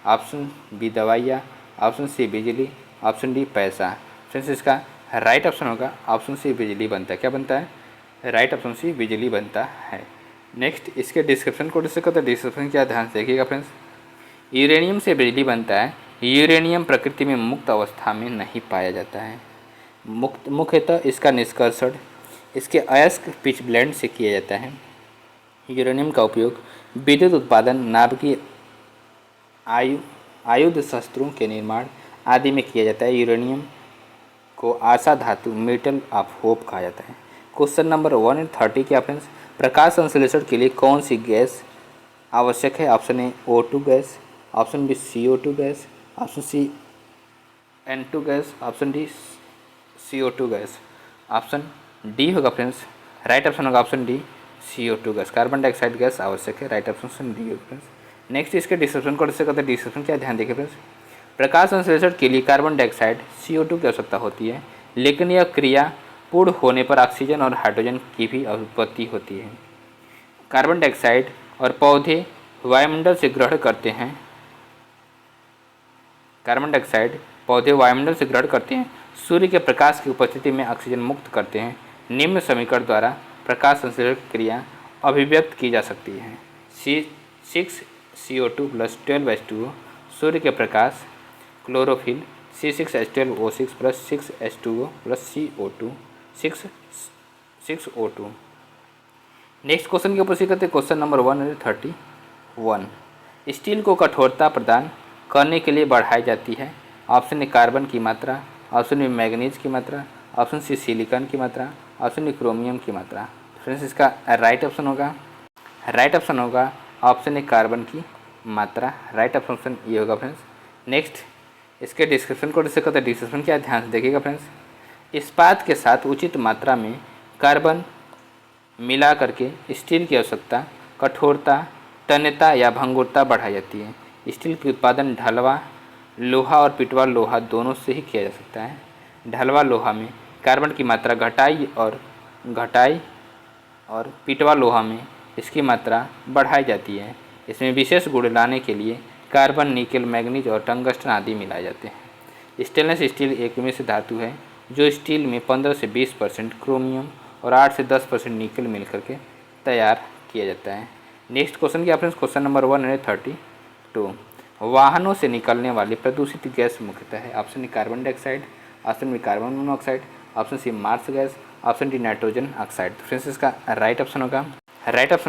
ऑप्शन बी दवाइयाँ, ऑप्शन सी बिजली, ऑप्शन डी पैसा। फ्रेंड्स इसका राइट ऑप्शन होगा ऑप्शन सी बिजली बनता है। क्या बनता है? राइट ऑप्शन सी बिजली बनता है। नेक्स्ट इसके डिस्क्रिप्शन को डिस्कस करते हैं। डिस्क्रिप्शन क्या ध्यान से देखिएगा फ्रेंड्स। यूरेनियम से बिजली बनता है। यूरेनियम प्रकृति में मुक्त अवस्था में नहीं पाया जाता है। मुख्यतः इसका निष्कर्षण इसके अयस्क पिच ब्लेंड से किया जाता है। यूरेनियम का उपयोग विद्युत उत्पादन, नाभिकीय आयुध शस्त्रों के निर्माण आदि में किया जाता है। यूरेनियम को आशा धातु मेटल ऑफ होप कहा जाता है। क्वेश्चन नंबर 130 के फ्रेंड्स। प्रकाश संश्लेषण के लिए कौन सी गैस आवश्यक है? Option A O2 gas, option B CO2 gas, option C N2 gas, option D CO2 gas. Option D होगा फ्रेंड्स राइट ऑप्शन होगा option D CO2 gas. Carbon dioxide gas आवश्यक है। राइट ऑप्शन डी होगा friends. Next इसके description को discuss करते हैं। Description क्या ध्यान देखिए फ्रेंड्स। प्रकाश संश्लेषण के लिए कार्बन डाइऑक्साइड CO2 की आवश्यकता होती है, लेकिन यह क्रिया पूर्ण होने पर ऑक्सीजन और हाइड्रोजन की भी उत्पत्ति होती है। कार्बन डाइऑक्साइड और पौधे वायुमंडल से ग्रहण करते हैं। कार्बन डाइऑक्साइड पौधे वायुमंडल से ग्रहण करते हैं, सूर्य के प्रकाश की उपस्थिति में ऑक्सीजन मुक्त करते हैं। निम्न समीकरण द्वारा प्रकाश संश्लेषण क्रिया अभिव्यक्त की जा सकती है। 6 CO2 + 12 H2O सूर्य के प्रकाश, chlorophyll C6H12O6 + 6 H2O + CO2 6 O2। Next question के ऊपर से करते हैं। Question number 131। स्टील को कठोरता प्रदान करने के लिए बढ़ाई जाती है। ऑप्शन ए कार्बन की मात्रा, ऑप्शन बी मैग्नीज की मात्रा, ऑप्शन सी सिलिकॉन की मात्रा, ऑप्शन डी क्रोमियम की मात्रा। फ्रेंड्स इसका राइट ऑप्शन होगा ऑप्शन ए कार्बन की मात्रा। राइट ऑप्शन ये होगा फ्रेंड्स। नेक्स्ट इसके डिस्क्रिप्शन को डिस्कस करते हैं। डिस्क्रिप्शन क्या ध्यान से देखिएगा फ्रेंड्स। इस्पात के साथ उचित मात्रा में कार्बन मिला करके स्टील की आवश्यकता, कठोरता, तन्यता या भंगुरता बढ़ाई जाती है। स्टील के उत्पादन ढलवा लोहा और पिटवा लोहा दोनों से ही किया जा सकता है। ढलवा लोहा में कार्बन की मात्रा घटाई और पिटवा लोहा में इसकी मात्रा बढ़ाई जाती है। इसमें विशेष गुण लाने के लिए कार्बन, निकेल, मैग्नीज और टंगस्टन आदि मिलाए जाते हैं। स्टेनलेस स्टील एक में से धातु है जो स्टील में 15 से 20% क्रोमियम और 8 से 10% निकेल मिलकर के तैयार किया जाता है। नेक्स्ट क्वेश्चन क्या फ्रेंड्स। Question number 132। वाहनों से निकलने वाली प्रदूषित गैस मुख्यतः है। Option A carbon dioxide, option B carbon monoxide, option C marsh gas, option D nitrogen oxide. Friends इसका राइट ऑप्शन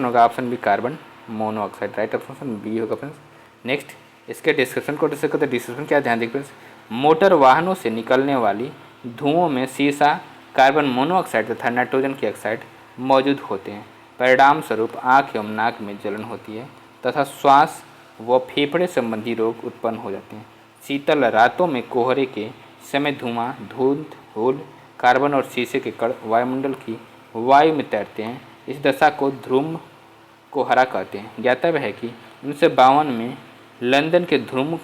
होगा option B carbon monoxide. Right option B होगा फ्रेंड्स। नेक्स्ट इसके डिस्क्रिप्शन को डिस्कस करते हैं। Description क्या ध्यान देखिए फ्रेंड्स। मोटर वाहनों से निकलने वाली धुओं में सीसा, कार्बन मोनोऑक्साइड तथा नाइट्रोजन की ऑक्साइड मौजूद होते हैं। परिणाम स्वरूप आँख एवं नाक में जलन होती है तथा श्वास व फेफड़े संबंधी रोग उत्पन्न हो जाते हैं। शीतल रातों में कोहरे के समय धुआं, धूल, कार्बन और शीशे के कण वायुमंडल की वायु में तैरते हैं। इस दशा को ध्रुव कोहरा कहते हैं। ज्ञातव्य है कि 1952 में लंदन के ध्रुव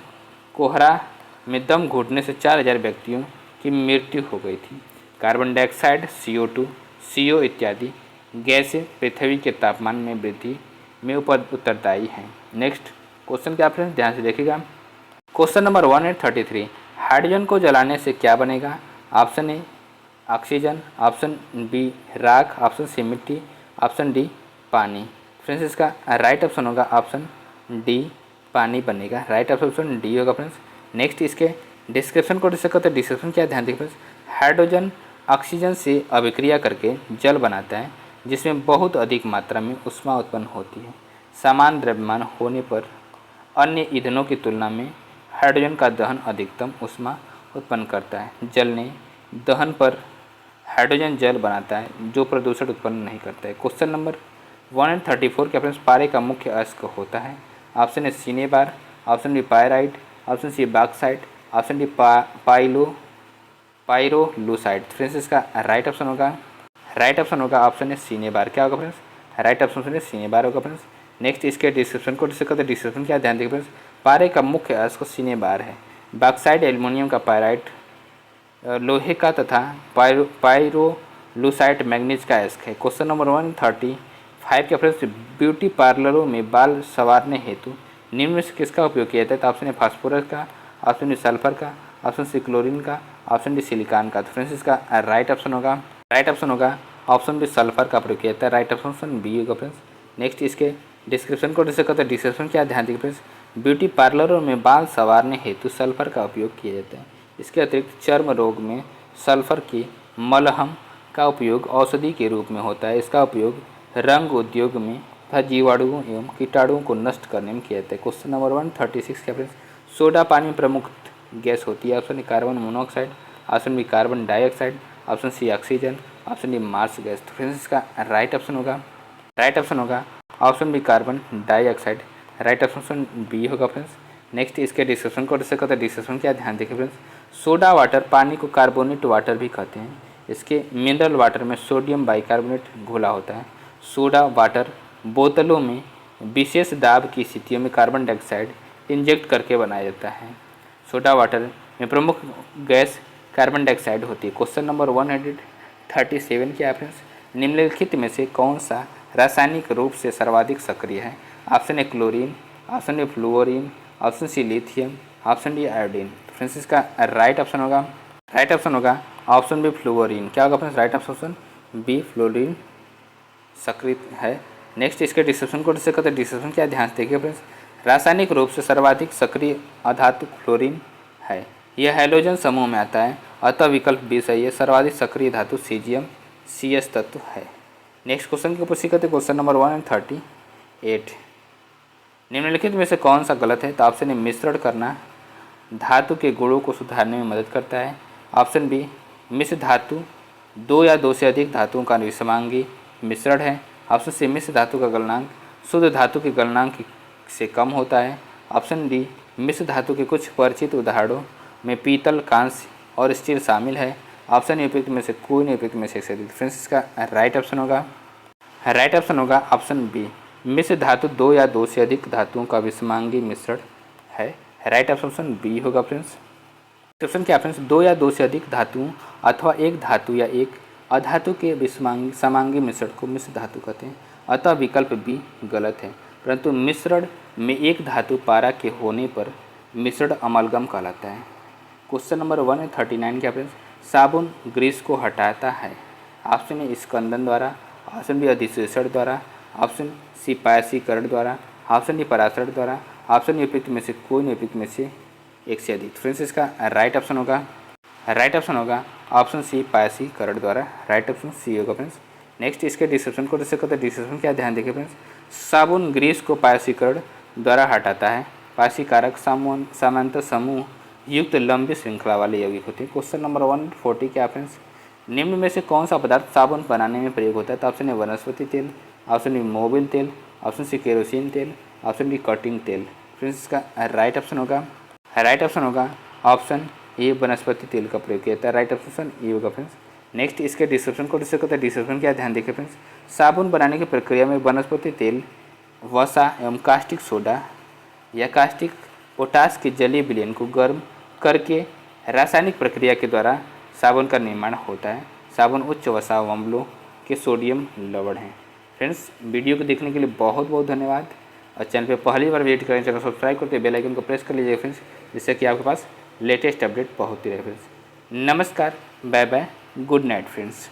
कोहरा में दम घुटने से 4000 व्यक्तियों की मृत्यु हो गई थी। कार्बन डाइऑक्साइड CO2 CO इत्यादि गैसें पृथ्वी के तापमान में वृद्धि में उत्तरदायी हैं। नेक्स्ट क्वेश्चन क्या फ्रेंड्स, ध्यान से देखिएगा। क्वेश्चन नंबर 133, हाइड्रोजन को जलाने से क्या बनेगा? Option A oxygen, option B राख, ऑप्शन सी मिट्टी, ऑप्शन डी पानी। फ्रेंड्स इसका राइट ऑप्शन होगा ऑप्शन डी पानी बनेगा। राइट ऑप्शन डी होगा फ्रेंड्स। नेक्स्ट इसके डिस्क्रिप्शन को डिस्कस करते हैं। डिस्क्रिप्शन क्या, ध्यान देखिए फ्रेंड्स। हाइड्रोजन ऑक्सीजन से अभिक्रिया करके जल बनाता है जिसमें बहुत अधिक मात्रा में ऊष्मा उत्पन्न होती है। समान द्रव्यमान होने पर अन्य ईंधनों की तुलना में हाइड्रोजन का दहन अधिकतम ऊष्मा उत्पन्न करता है। जलने दहन पर हाइड्रोजन जल बनाता है जो प्रदूषण उत्पन्न नहीं करता है। क्वेश्चन नंबर 134 के फ्रेंड्स, पारे का मुख्य अयस्क होता है। Option A cinnabar, option B pyrite, option C bauxite, option D pyrolusite. Friends इसका राइट ऑप्शन होगा ऑप्शन ए सिनेबार। क्या होगा फ्रेंड्स? राइट ऑप्शन सिनेबार होगा फ्रेंड्स। नेक्स्ट इसके डिस्क्रिप्शन को डिस्कस करते हैं। डिस्क्रिप्शन क्या, ध्यान देखिए फ्रेंड्स। पारे का मुख्य अयस्क सिनेबार है। बॉक्साइट एल्युमिनियम का, पायराइट लोहे का तथा पाइरोलूसाइट मैग्नीज का अयस्क है। क्वेश्चन नंबर 135 के फ्रेंड्स, ब्यूटी पार्लरों में बाल संवारने हेतु निम्न में से किसका उपयोग किया जाता है? तो ऑप्शन ए फास्फोरस का, ऑप्शन डी सल्फर का, ऑप्शन सी क्लोरीन का, ऑप्शन डी सिलिकॉन का। तो फ्रेंड्स इसका राइट ऑप्शन होगा ऑप्शन बी सल्फर का प्रयोग किया जाता है। राइट ऑप्शन बी होगा फ्रेंड्स। नेक्स्ट इसके डिस्क्रिप्शन को डिस्कस करते हैं। डिस्क्रिप्शन क्या, ध्यान देखिए फ्रेंड्स। ब्यूटी पार्लरों में बाल संवारने हेतु सल्फर का उपयोग किया जाता है। इसके अतिरिक्त चर्म रोग में सल्फर की मलहम का उपयोग औषधि के रूप में होता है। इसका उपयोग रंग उद्योग में तथा जीवाणुओं एवं कीटाणुओं को नष्ट करने में किया जाता है। क्वेश्चन नंबर 136 के फ्रेंड्स, सोडा पानी में प्रमुख गैस होती है। Option A carbon monoxide, option B carbon dioxide, option C oxygen, option D marsh gas. तो फ्रेंड्स इसका राइट ऑप्शन होगा option B carbon dioxide. Right option B होगा फ्रेंड्स। नेक्स्ट इसके डिस्क्रिप्शन को डिस्कस करते हैं। डिस्क्रिप्शन क्या, ध्यान देखिए फ्रेंड्स। सोडा वाटर पानी को कार्बोनेट वाटर भी कहते हैं। इसके मिनरल वाटर में सोडियम बाइकार्बोनेट घोला होता है। सोडा वाटर बोतलों में विशेष दाब की स्थितियों में कार्बन डाइऑक्साइड इंजेक्ट करके बनाया जाता है। सोडा वाटर में प्रमुख गैस कार्बन डाइऑक्साइड होती है। क्वेश्चन नंबर 137 क्या है फ्रेंड्स, निम्नलिखित में से कौन सा रासायनिक रूप से सर्वाधिक सक्रिय है? Option A chlorine, option A fluorine, option C lithium, option D iodine. Friends इसका राइट ऑप्शन होगा ऑप्शन बी फ्लोरीन। क्या होगा friends? Right option B fluorine सक्रिय है। नेक्स्ट इसके डिस्क्रिप्शन को डिस्कस करते हैं। डिस्क्रिप्शन क्या, ध्यान से देखिए फ्रेंड्स। रासायनिक रूप से सर्वाधिक सक्रिय अधातु फ्लोरीन है। यह हैलोजन समूह में आता है, अतः विकल्प बी सही है। सर्वाधिक सक्रिय धातु सीजियम CS तत्व है। नेक्स्ट क्वेश्चन की ऊपर करते क्वेश्चन नंबर 138, निम्नलिखित में से कौन सा गलत है? तो ऑप्शन ए मिश्रण करना धातु के गुणों को सुधारने में मदद करता है। ऑप्शन बी मिश्र धातु दो या दो से अधिक धातुओं का विषमांगी मिश्रण है। ऑप्शन सी मिश्र धातु का गलनांक शुद्ध धातु के गलनांक से कम होता है। ऑप्शन डी मिश्र धातु के कुछ परिचित उदाहरणों में पीतल, कांस्य और स्टील शामिल है। ऑप्शन उपयुक्त में से कोई नहीं, उपयुक्त में से अधिक। फ्रेंड्स इसका राइट ऑप्शन होगा ऑप्शन बी मिश्र धातु दो या दो से अधिक धातुओं का विषमांगी मिश्रण है। राइट ऑप्शन बी होगा फ्रेंड्स। ऑप्शन क्या फ्रेंड्स, दो या दो से अधिक धातुओं अथवा एक धातु या एक अधातु के समांगी मिश्रण को मिश्र धातु कहते हैं, अतः विकल्प बी गलत है। परंतु मिश्रण में एक धातु पारा के होने पर मिश्रण अमलगम कहलाता है। क्वेश्चन नंबर 139 क्या फ्रेंड्स, साबुन ग्रीस को हटाता है। ऑप्शन ए स्कंदन द्वारा, ऑप्शन बी अधिशोषण द्वारा, ऑप्शन सी पायसीकरण द्वारा, ऑप्शन डी परासरण द्वारा, ऑप्शन उपयुक्त में से कोई नहीं, उपयुक्त में से एक से अधिक। फ्रेंड्स इसका राइट ऑप्शन होगा ऑप्शन सी पायसीकरण द्वारा। राइट ऑप्शन सी होगा फ्रेंड्स। नेक्स्ट इसके डिस्क्रिप्शन को डिस्कस करते हैं। डिस्क्रिप्शन क्या, ध्यान देखिए फ्रेंड्स। साबुन ग्रीस को पायसीकरण द्वारा हटाता है। पायसीकारक सामान्यतः समूह युक्त लंबी श्रृंखला वाले यौगिक होते हैं। क्वेश्चन नंबर 140 क्या फ्रेंड्स, निम्न में से कौन सा पदार्थ साबुन बनाने में प्रयोग होता है? तो ऑप्शन ए वनस्पति तेल, ऑप्शन बी मोबिल तेल, ऑप्शन सी केरोसिन तेल, ऑप्शन डी कटिंग तेल। फ्रेंड्स इसका राइट ऑप्शन होगा ऑप्शन ए वनस्पति तेल का प्रयोग किया जाता है। राइट ऑप्शन ए होगा फ्रेंड्स। नेक्स्ट इसके डिस्क्रिप्शन को डिस्कस करते हैं। डिस्क्रिप्शन क्या, ध्यान देखिए फ्रेंड्स। साबुन बनाने की प्रक्रिया में वनस्पति तेल, वसा एवं कास्टिक सोडा या कास्टिक पोटास के जलीय विलयन को गर्म करके रासायनिक प्रक्रिया के द्वारा साबुन का निर्माण होता है। साबुन उच्च वसा अम्लों के सोडियम लवण हैं। फ्रेंड्स, वीडियो को देखने के लिए बहुत बहुत धन्यवाद। और चैनल पे पहली बार विजिट करें, चैनल सब्सक्राइब करके बेल आइकन को प्रेस कर लीजिए फ्रेंड्स, जिससे कि आपके पास लेटेस्ट अपडेट पहुँचती रहे फ्रेंड्स। नमस्कार, bye bye, good night friends.